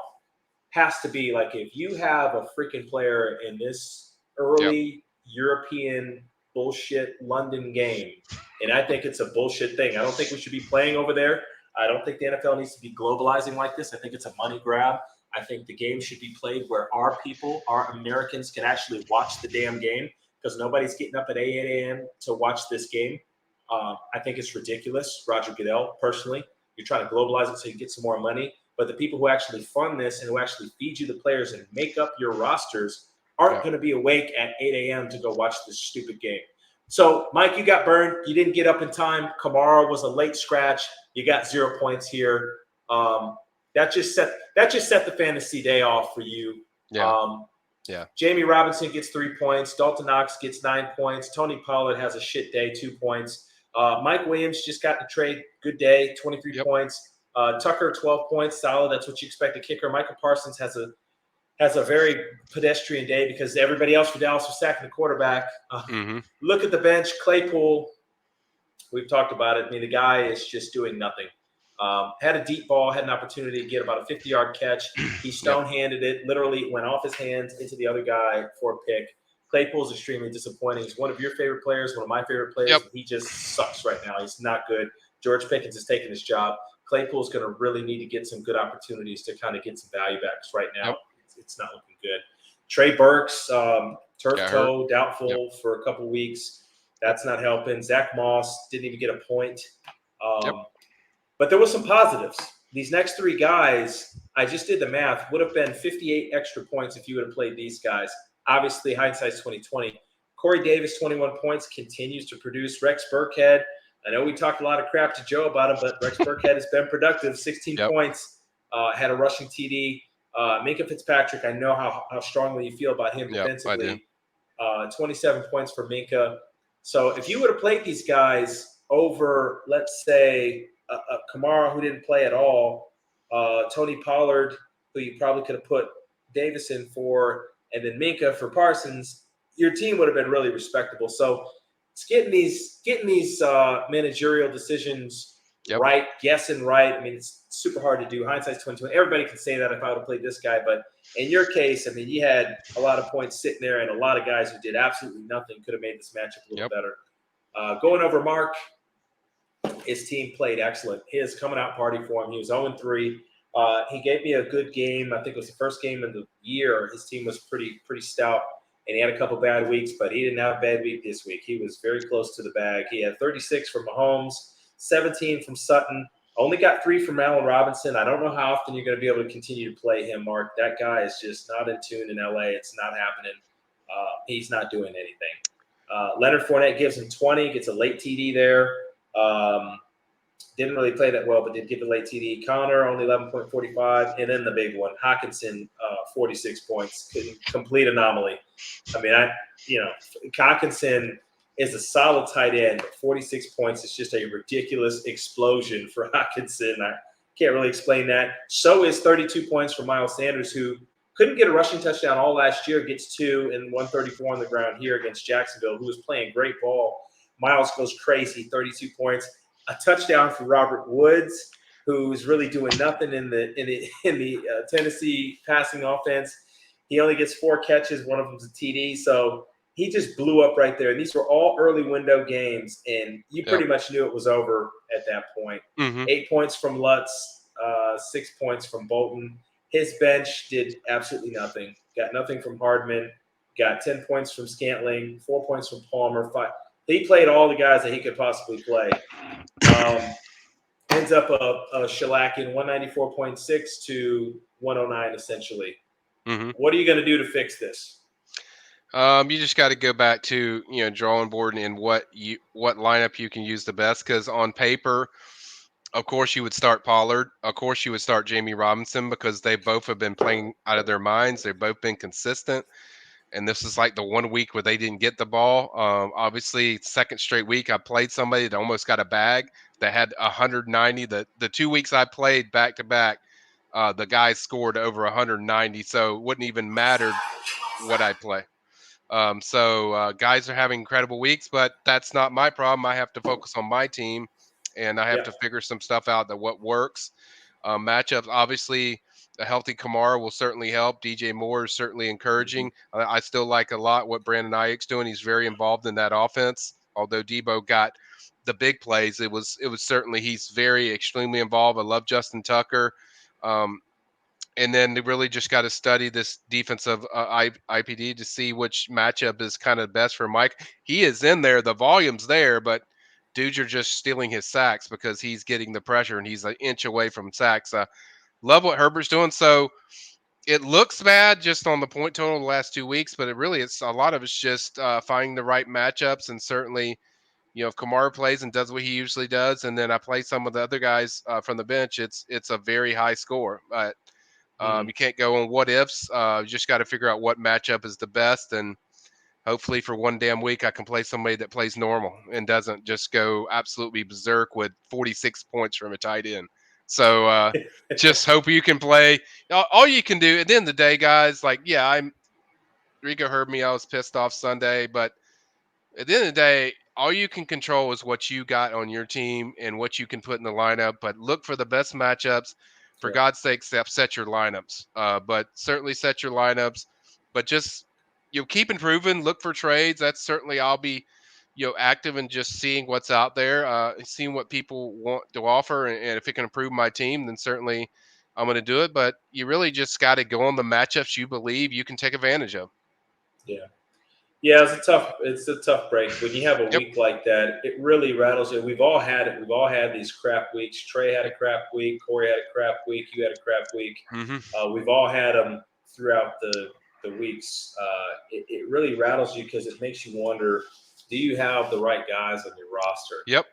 has to be like if you have a freaking player in this early European bullshit London game, and I think it's a bullshit thing. I don't think we should be playing over there. I don't think the NFL needs to be globalizing like this. I think it's a money grab. I think the game should be played where our people, our Americans, can actually watch the damn game because nobody's getting up at 8 a.m. to watch this game. I think it's ridiculous, Roger Goodell, personally. You're trying to globalize it so you can get some more money. But the people who actually fund this and who actually feed you the players and make up your rosters aren't going to be awake at 8 a.m. to go watch this stupid game. So, Mike, you got burned. You didn't get up in time. Kamara was a late scratch. You got 0 points here. That just set the fantasy day off for you. Yeah. Jamie Robinson gets 3 points. Dalton Knox gets 9 points. Tony Pollard has a shit day, 2 points. Mike Williams just got the trade. Good day, 23 points. Tucker, 12 points, solid. That's what you expect a kicker. Michael Parsons has a very pedestrian day because everybody else for Dallas was sacking the quarterback. Look at the bench. Claypool, we've talked about it. I mean, the guy is just doing nothing. Had a deep ball, had an opportunity to get about a 50-yard catch. He stone-handed it, literally went off his hands into the other guy for a pick. Claypool is extremely disappointing. He's one of your favorite players, one of my favorite players. Yep. He just sucks right now. He's not good. George Pickens is taking his job. Claypool's going to really need to get some good opportunities to kind of get some value back because right now it's not looking good. Trey Burks, turf toe, doubtful for a couple weeks. That's not helping. Zach Moss didn't even get a point. But there was some positives. These next 3 guys, I just did the math, would have been 58 extra points if you would have played these guys. Obviously, hindsight's 2020. Corey Davis, 21 points, continues to produce. Rex Burkhead, I know we talked a lot of crap to Joe about him, but Rex Burkhead has been productive. 16 points, had a rushing TD. Minka Fitzpatrick, I know how strongly you feel about him defensively. 27 points for Minka. So if you would have played these guys over, let's say, Kamara, who didn't play at all, Tony Pollard, who you probably could have put Davis in for, and then Minka for Parsons, your team would have been really respectable. So it's getting these managerial decisions right, guessing right. I mean, it's super hard to do. Hindsight's 2020. Everybody can say that if I would have played this guy, but in your case, I mean, you had a lot of points sitting there, and a lot of guys who did absolutely nothing could have made this matchup a little better. Going over Mark, his team played excellent. His coming out party for him. He was 0-3. He gave me a good game. I think it was the first game of the year. His team was pretty stout, and he had a couple bad weeks, but he didn't have a bad week this week. He was very close to the bag. He had 36 from Mahomes, 17 from Sutton. Only got 3 from Allen Robinson. I don't know how often you're going to be able to continue to play him, Mark. That guy is just not in tune in LA. It's not happening. He's not doing anything. Leonard Fournette gives him 20, gets a late TD there. Didn't really play that well, but did get the late TD. Connor, only 11.45. And then the big one, Hawkinson, 46 points. Couldn't complete anomaly. I mean, Hawkinson is a solid tight end, but 46 points is just a ridiculous explosion for Hawkinson. I can't really explain that. So is 32 points for Miles Sanders, who couldn't get a rushing touchdown all last year, gets 2 and 134 on the ground here against Jacksonville, who was playing great ball. Miles goes crazy, 32 points. A touchdown for Robert Woods, who's really doing nothing in the Tennessee passing offense. He only gets 4 catches. One of them's a TD. So he just blew up right there. And these were all early window games, and you pretty much knew it was over at that point. Mm-hmm. 8 points from Lutz, 6 points from Bolton. His bench did absolutely nothing. Got nothing from Hardman. Got 10 points from Scantling, 4 points from Palmer. 5. He played all the guys that he could possibly play. Ends up a shellacking 194.6 to 109 essentially. Mm-hmm. What are you going to do to fix this? You just got to go back to drawing board and what lineup you can use the best. Because on paper, of course, you would start Pollard. Of course, you would start Jamie Robinson because they both have been playing out of their minds. They've both been consistent. And this is like the 1 week where they didn't get the ball. Obviously, second straight week, I played somebody that almost got a bag that had 190. The 2 weeks I played back to back, the guys scored over 190. So it wouldn't even matter what I play. Guys are having incredible weeks, but that's not my problem. I have to focus on my team, and I have to figure some stuff out that what works. Matchups, obviously, a healthy Kamara will certainly help. DJ Moore is certainly encouraging. I still like a lot what Brandon Ayuk's doing. He's very involved in that offense. Although Debo got the big plays, it was certainly he's very extremely involved. I love Justin Tucker. And then they really just got to study this defensive IPD to see which matchup is kind of best for Mike. He is in there, the volume's there, but dudes are just stealing his sacks because he's getting the pressure and he's an inch away from sacks. Love what Herbert's doing. So it looks bad just on the point total the last 2 weeks, but it's a lot of it's just finding the right matchups. And certainly, if Kamara plays and does what he usually does, and then I play some of the other guys from the bench, it's a very high score. But you can't go on what ifs. You just got to figure out what matchup is the best, and hopefully for one damn week I can play somebody that plays normal and doesn't just go absolutely berserk with 46 points from a tight end. So just hope you can play. All you can do at the end of the day, guys. Rico heard me. I was pissed off Sunday, but at the end of the day, all you can control is what you got on your team and what you can put in the lineup. But look for the best matchups. For God's sake, set your lineups. But certainly set your lineups. But just keep improving. Look for trades. That's certainly I'll be active in just seeing what's out there, seeing what people want to offer, and if it can improve my team, then certainly I'm going to do it. But you really just got to go on the matchups you believe you can take advantage of. Yeah. Yeah, it's a tough break. When you have a week like that, it really rattles you. We've all had it. We've all had these crap weeks. Trey had a crap week. Corey had a crap week. You had a crap week. Mm-hmm. We've all had them throughout the weeks. It really rattles you because it makes you wonder, do you have the right guys on your roster? Yep.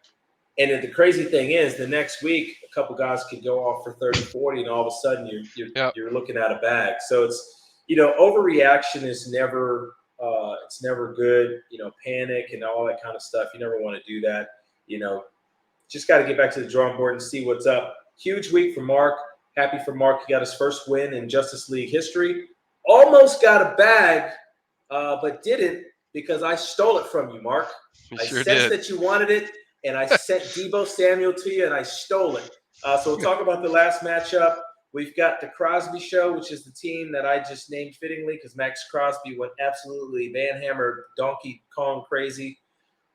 And then the crazy thing is, the next week, a couple guys could go off for 30, 40, and all of a sudden you're looking at a bag. So it's, overreaction is never it's never good. Panic and all that kind of stuff. You never want to do that. Just got to get back to the drawing board and see what's up. Huge week for Mark. Happy for Mark. He got his first win in Justice League history. Almost got a bag, but didn't because I stole it from you, Mark. I sensed that you wanted it, and I sent Deebo Samuel to you, and I stole it. So we'll talk about the last matchup. We've got the Crosby Show, which is the team that I just named fittingly because Max Crosby went absolutely manhammered, Donkey Kong crazy.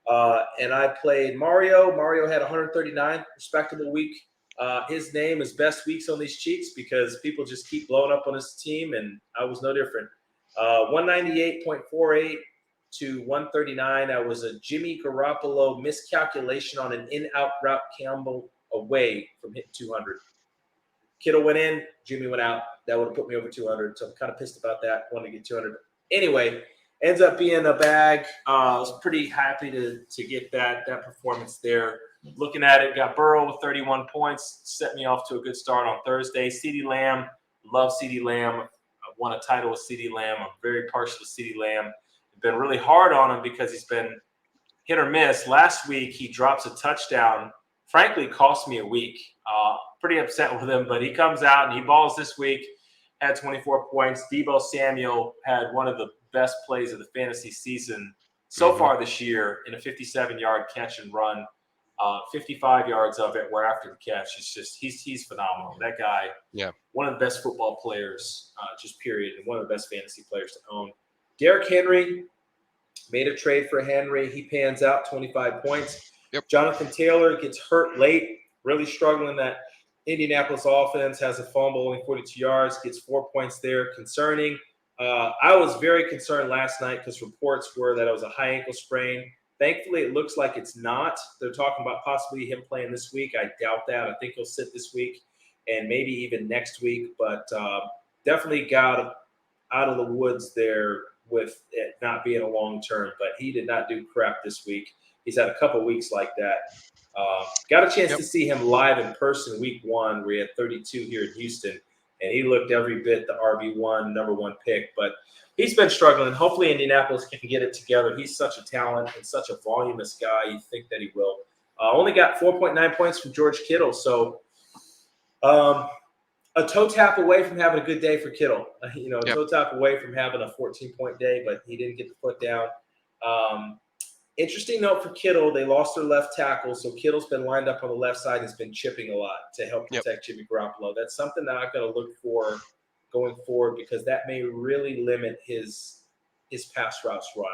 And I played Mario. Mario had 139, respectable week. His name is Best Weeks on These Cheeks because people just keep blowing up on his team, and I was no different. 198.48 to 139. That was a Jimmy Garoppolo miscalculation on an in-out route Campbell away from hitting 200. Kittle went in, Jimmy went out. That would have put me over 200. So I'm kind of pissed about that. Wanted to get 200. Anyway, ends up being a bag. I was pretty happy to get that performance there. Looking at it, got Burrow with 31 points, set me off to a good start on Thursday. CeeDee Lamb, love CeeDee Lamb. I won a title with CeeDee Lamb. I'm very partial to CeeDee Lamb. I've been really hard on him because he's been hit or miss. Last week, he drops a touchdown. Frankly, cost me a week. Pretty upset with him, but he comes out and he balls this week. Had 24 points. Deebo Samuel had one of the best plays of the fantasy season so far this year in a 57-yard catch and run. 55 yards of it were after the catch. It's just he's phenomenal. That guy, Yeah. one of the best football players, just period, and one of the best fantasy players to own. Derrick Henry, made a trade for Henry. He pans out 25 points. Yep. Jonathan Taylor gets hurt late, really struggling. That Indianapolis offense has a fumble, only 42 yards, gets 4 points there. Concerning. I was very concerned last night because reports were that it was a high ankle sprain. Thankfully, it looks like it's not. They're talking about possibly him playing this week. I doubt that. I think he'll sit this week and maybe even next week. But definitely got out of the woods there with it not being a long term. But he did not do crap this week. He's had a couple weeks like that. Got a chance to see him live in person week 1 where he had 32 here in Houston. And he looked every bit the RB1, number 1 pick. But he's been struggling. Hopefully Indianapolis can get it together. He's such a talent and such a voluminous guy. You think that he will. Only got 4.9 points from George Kittle. So a toe tap away from having a good day for Kittle. Toe tap away from having a 14-point day, but he didn't get the foot down. Interesting note for Kittle, they lost their left tackle, so Kittle's been lined up on the left side and has been chipping a lot to help protect Jimmy Garoppolo. That's something that I'm going to look for going forward because that may really limit his pass routes run.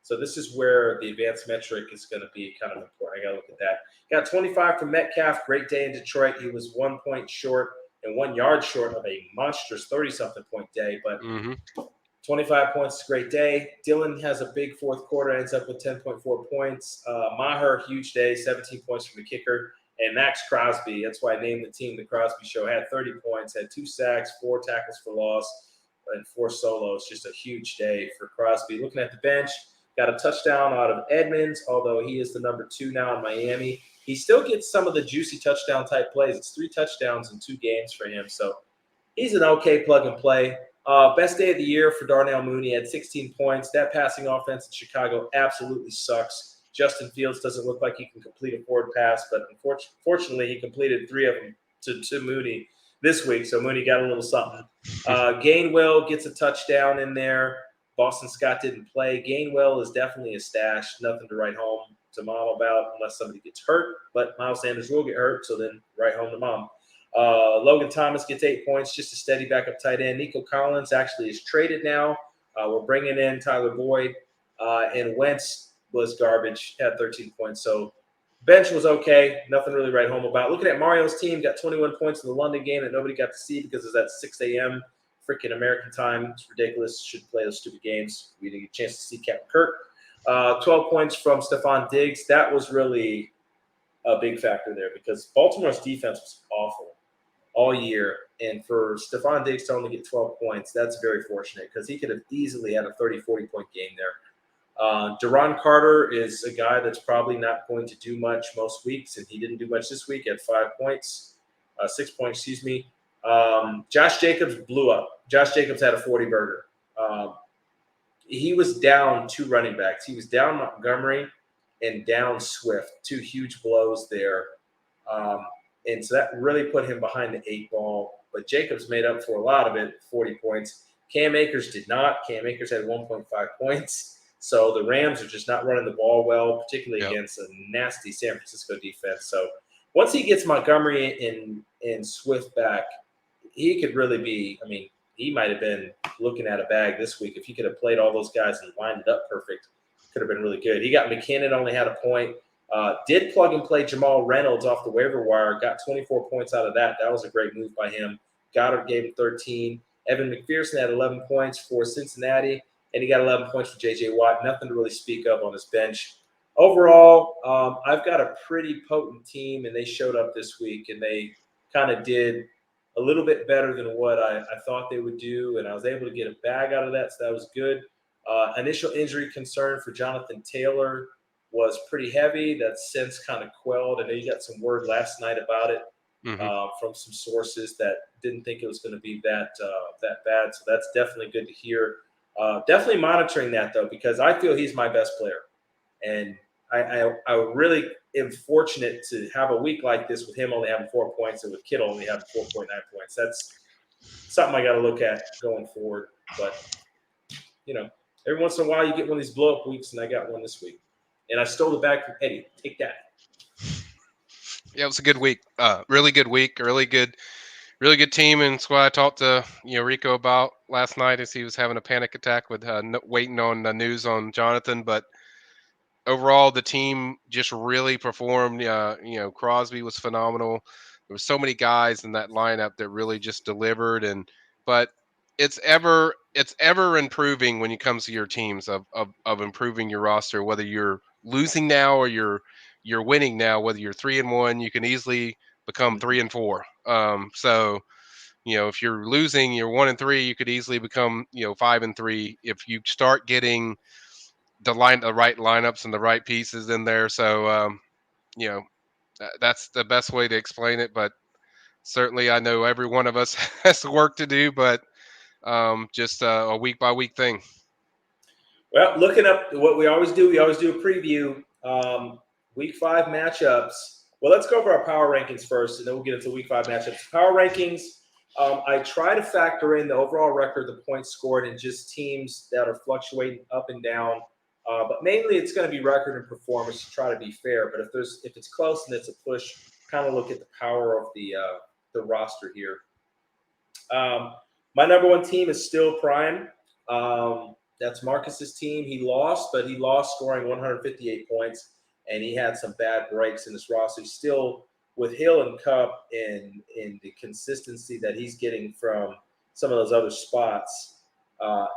So this is where the advanced metric is going to be kind of important. I got to look at that. Got 25 from Metcalf. Great day in Detroit. He was 1 point short and 1 yard short of a monstrous 30-something point day, but 25 points is a great day. Dylan has a big fourth quarter, ends up with 10.4 points. Maher, huge day, 17 points from the kicker. And Max Crosby, that's why I named the team the Crosby Show, had 30 points, had 2 sacks, 4 tackles for loss, and 4 solos. Just a huge day for Crosby. Looking at the bench, got a touchdown out of Edmonds, although he is the number 2 now in Miami. He still gets some of the juicy touchdown-type plays. It's 3 touchdowns in 2 games for him. So he's an okay plug-and-play. Best day of the year for Darnell Mooney at 16 points. That passing offense in Chicago absolutely sucks. Justin Fields doesn't look like he can complete a forward pass, but unfortunately he completed 3 of them to Mooney this week, so Mooney got a little something. Gainwell gets a touchdown in there. Boston Scott didn't play. Gainwell is definitely a stash. Nothing to write home to mom about unless somebody gets hurt, but Miles Sanders will get hurt, so then write home to mom. Logan Thomas gets 8 points, just a steady backup tight end. Nico Collins actually is traded now. We're bringing in Tyler Boyd, and Wentz was garbage, had 13 points. So bench was okay, nothing really to write home about. Looking at Mario's team, got 21 points in the London game that nobody got to see because it's at 6 a.m. freaking American time. It's ridiculous. Should play those stupid games. We didn't get a chance to see Captain Kirk. 12 points from Stephon Diggs. That was really a big factor there because Baltimore's defense was awful all year. And for Stephon Diggs to only get 12 points, that's very fortunate because he could have easily had a 30, 40-point game there. Deron Carter is a guy that's probably not going to do much most weeks, and he didn't do much this week at 5 points, 6 points, excuse me. Josh Jacobs blew up. Josh Jacobs had a 40-burger. He was down 2 running backs. He was down Montgomery and down Swift, 2 huge blows there. And so that really put him behind the 8 ball. But Jacobs made up for a lot of it, 40 points. Cam Akers did not. Cam Akers had 1.5 points. So the Rams are just not running the ball well, particularly against a nasty San Francisco defense. So once he gets Montgomery and Swift back, he could really be – I mean, he might have been looking at a bag this week. If he could have played all those guys and lined it up perfect, could have been really good. He got McKinnon, only had a point. Did plug and play Jamal Reynolds off the waiver wire, got 24 points out of that. That was a great move by him. Goddard gave him 13. Evan McPherson had 11 points for Cincinnati, and he got 11 points for J.J. Watt. Nothing to really speak of on his bench. Overall, I've got a pretty potent team, and they showed up this week, and they kind of did a little bit better than what I thought they would do, and I was able to get a bag out of that, so that was good. Initial injury concern for Jonathan Taylor was pretty heavy. That's since kind of quelled. I know you got some word last night about it Hmm. from some sources that didn't think it was going to be that bad. So that's definitely good to hear. Definitely monitoring that though, because I feel he's my best player, and I really am fortunate to have a week like this with him only having 4 points and with Kittle only having 4.9 points. That's something I got to look at going forward. But every once in a while you get one of these blow up weeks, and I got one this week. And I stole the bag from Eddie. Take that. Yeah, it was a good week. Really good week. Really good team and squad. I talked to Rico about last night as he was having a panic attack with waiting on the news on Jonathan, but overall the team just really performed. Crosby was phenomenal. There were so many guys in that lineup that really just delivered, but it's ever improving when it comes to your teams of improving your roster. Whether you're losing now or you're winning now, whether you're 3-1, you can easily become 3-4. So if you're losing, you're 1-3, you could easily become 5-3 if you start getting the right lineups and the right pieces in there. So you know that's the best way to explain it. But certainly, I know every one of us has work to do, but just a week by week thing. Well, looking up what we always do a preview. Week 5 matchups. Well, let's go over our power rankings first, and then we'll get into week 5 matchups. Power rankings. I try to factor in the overall record, the points scored, and just teams that are fluctuating up and down. But mainly, it's going to be record and performance to try to be fair. But if it's close and it's a push, kind of look at the power of the roster here. My number one team is still Prime. That's Marcus's team. He lost, but he lost scoring 158 points, and he had some bad breaks in this roster. Still, with Hill and Cup and the consistency that he's getting from some of those other spots,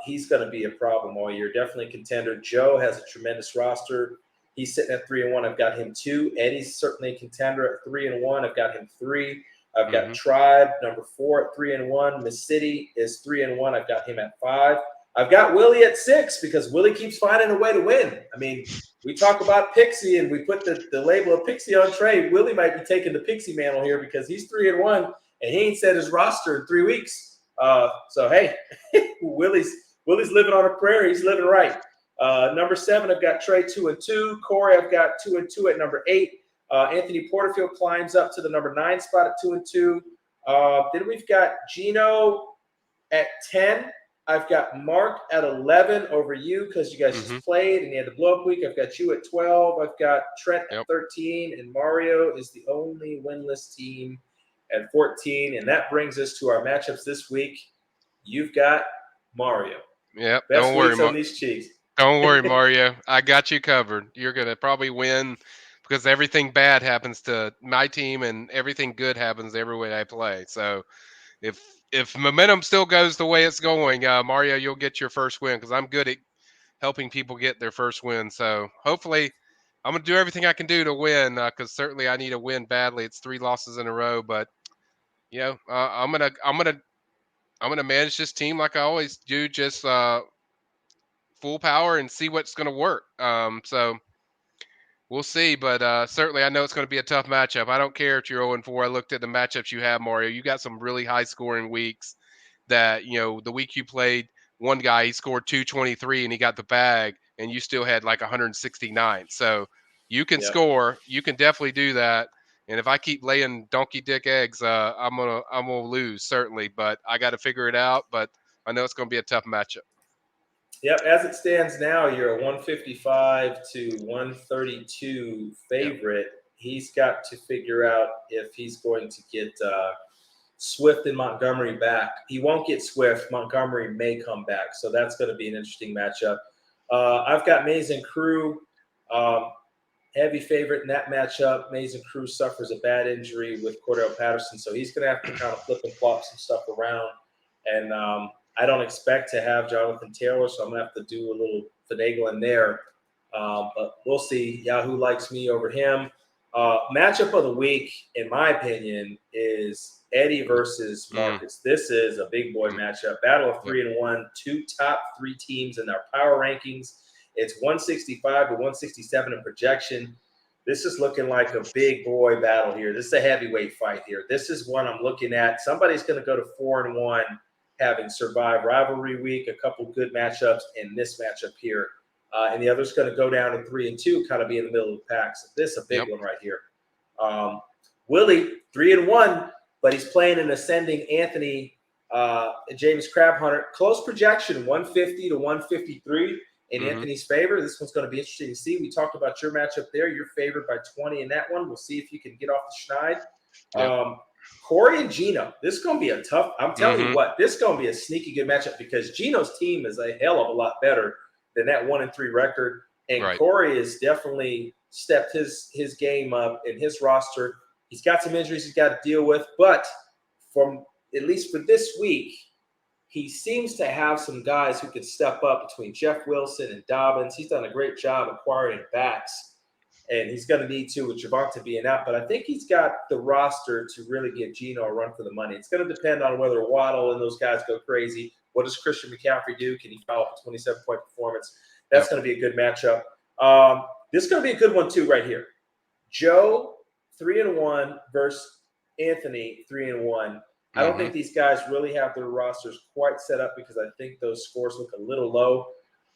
he's going to be a problem all year. Definitely a contender. Joe has a tremendous roster. He's sitting at 3-1. I've got him 2. Eddie's certainly a contender at 3-1. I've got him 3. I've got Hmm. Tribe number 4 at 3-1. Miss City is 3-1. I've got him at 5. I've got Willie at 6 because Willie keeps finding a way to win. I mean, we talk about Pixie and we put the label of Pixie on Trey. Willie might be taking the Pixie mantle here because he's 3-1 and he ain't set his roster in 3 weeks. So hey, Willie's living on a prayer. He's living right. Number 7, I've got Trey 2-2. Corey, I've got 2-2 at number 8. Anthony Porterfield climbs up to the number 9 spot at 2-2. Then we've got Gino at 10. I've got Mark at 11 over you because you guys Hmm. just played and you had the blow up week. I've got you at 12. I've got Trent at Yep. 13. And Mario is the only winless team at 14. And that brings us to our matchups this week. You've got Mario. Yep. Best weeks on these cheeks. Don't worry, Mario. I got you covered. You're gonna probably win because everything bad happens to my team and everything good happens every way I play. So if if momentum still goes the way it's going, Mario, you'll get your first win because I'm good at helping people get their first win. So hopefully, I'm gonna do everything I can do to win because certainly I need a win badly. It's 3 losses in a row, but I'm gonna manage this team like I always do, just full power and see what's gonna work. So we'll see, but certainly I know it's going to be a tough matchup. I don't care if you're 0-4. I looked at the matchups you have, Mario. You got some really high scoring weeks. That the week you played, one guy he scored 223 and he got the bag, and you still had like 169. So you can Yep. score. You can definitely do that. And if I keep laying donkey dick eggs, I'm gonna lose certainly. But I got to figure it out. But I know it's going to be a tough matchup. Yep, as it stands now, you're a 155 to 132 Yep. favorite. He's got to figure out if he's going to get Swift and Montgomery back. He won't get Swift. Montgomery may come back, so that's going to be an interesting matchup. I've got Mays and Crew, heavy favorite in that matchup. Mays and Crew suffers a bad injury with Cordell Patterson, so he's going to have to kind of flip and flop some stuff around. And I don't expect to have Jonathan Taylor, so I'm going to have to do a little finagling there. But we'll see. Yahoo likes me over him. Matchup of the week, in my opinion, is Eddie versus Marcus. This is a big boy matchup. Battle of 3-1, two top 3 teams in our power rankings. It's 165 to 167 in projection. This is looking like a big boy battle here. This is a heavyweight fight here. This is one I'm looking at. Somebody's going to go to 4-1, having survived rivalry week, a couple good matchups, and this matchup here. And the other's going to go down to 3-2, kind of be in the middle of the pack. So this is a big one right here. Willie, 3-1, but he's playing an ascending Anthony James Crabhunter. Close projection, 150 to 153 in Anthony's favor. This one's going to be interesting to see. We talked about your matchup there. You're favored by 20 in that one. We'll see if you can get off the schneid. Corey and Gino, this is going to be a tough – I'm telling you what, this is going to be a sneaky good matchup because Gino's team is a hell of a lot better than that 1-3 record. And Corey has definitely stepped his game up in his roster. He's got some injuries he's got to deal with, but from at least for this week, he seems to have some guys who can step up between Jeff Wilson and Dobbins. He's done a great job acquiring backs, and he's going to need to with Javonte being out. But I think he's got the roster to really give Gino a run for the money. It's going to depend on whether Waddle and those guys go crazy. What does Christian McCaffrey do? Can he follow up a 27-point performance? That's going to be a good matchup. This is going to be a good one, too, right here. Joe, 3-1 versus Anthony, 3-1. I don't think these guys really have their rosters quite set up because I think those scores look a little low.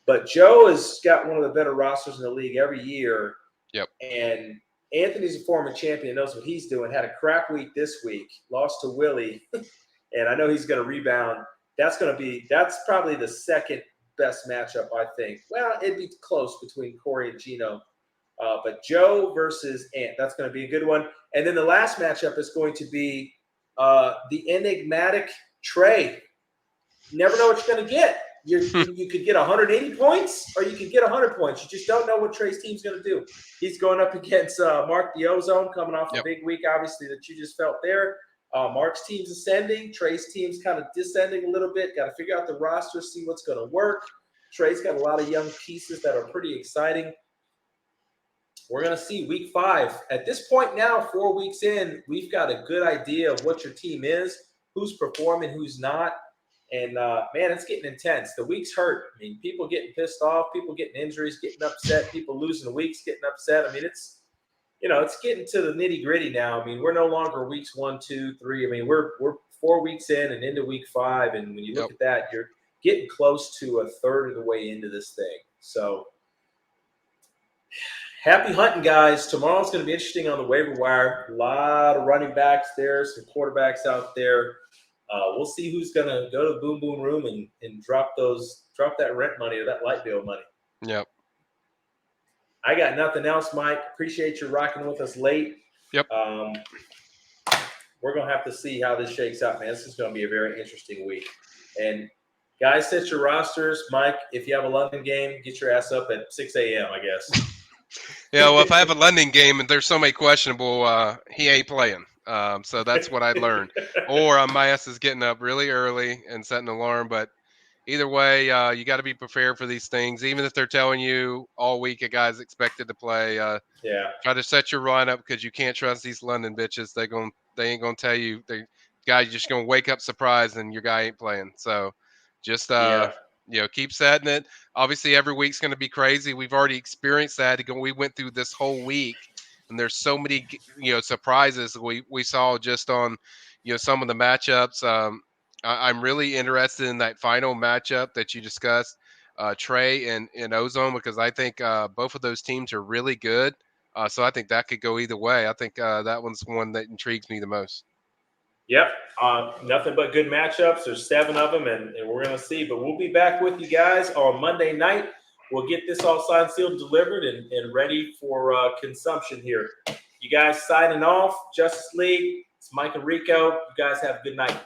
But Joe has got one of the better rosters in the league every year. And Anthony's a former champion, knows what he's doing. Had a crap week this week, lost to Willie. And I know he's going to rebound. That's probably the second best matchup, I think. Well, it'd be close between Corey and Gino. But Joe versus Ant, that's going to be a good one. And then the last matchup is going to be the enigmatic Trey. You never know what you're going to get. You could get 180 points or you could get 100 points. You just don't know what Trey's team's going to do. He's going up against Mark the Ozone, coming off a big week, obviously, that you just felt there. Mark's team's ascending. Trey's team's kind of descending a little bit. Got to figure out the roster, see what's going to work. Trey's got a lot of young pieces that are pretty exciting. We're going to see week 5. At this point now, 4 weeks in, we've got a good idea of what your team is, who's performing, who's not. And, man, it's getting intense. The weeks hurt. I mean, people getting pissed off, people getting injuries, getting upset, people losing weeks, getting upset. I mean, it's getting to the nitty-gritty now. I mean, we're no longer weeks 1, 2, 3. I mean, we're 4 weeks in and into week 5. And when you look at that, you're getting close to a third of the way into this thing. So happy hunting, guys. Tomorrow's going to be interesting on the waiver wire. A lot of running backs there, some quarterbacks out there. We'll see who's going to go to the boom boom room and drop that rent money or that light bill money. Yep. I got nothing else, Mike. Appreciate you rocking with us late. Yep. We're going to have to see how this shakes out, man. This is going to be a very interesting week. And guys, set your rosters. Mike, if you have a London game, get your ass up at 6 a.m., I guess. Yeah, well, if I have a London game and there's somebody questionable, he ain't playing. So that's what I learned. Or my ass is getting up really early and setting an alarm. But either way, you got to be prepared for these things. Even if they're telling you all week a guy's expected to play, try to set your lineup because you can't trust these London bitches. They ain't gonna tell you. Guy's just gonna wake up surprised and your guy ain't playing. So just keep setting it. Obviously, every week's going to be crazy. We've already experienced that. We went through this whole week, and there's so many surprises we saw just on some of the matchups. I'm really interested in that final matchup that you discussed, Trey and Ozone, because I think both of those teams are really good. So I think that could go either way. I think that one's one that intrigues me the most. Yep. Nothing but good matchups. There's 7 of them, and we're going to see. But we'll be back with you guys on Monday night. We'll get this all signed, sealed, delivered, and ready for consumption here. You guys signing off. Justice League. It's Mike and Rico. You guys have a good night.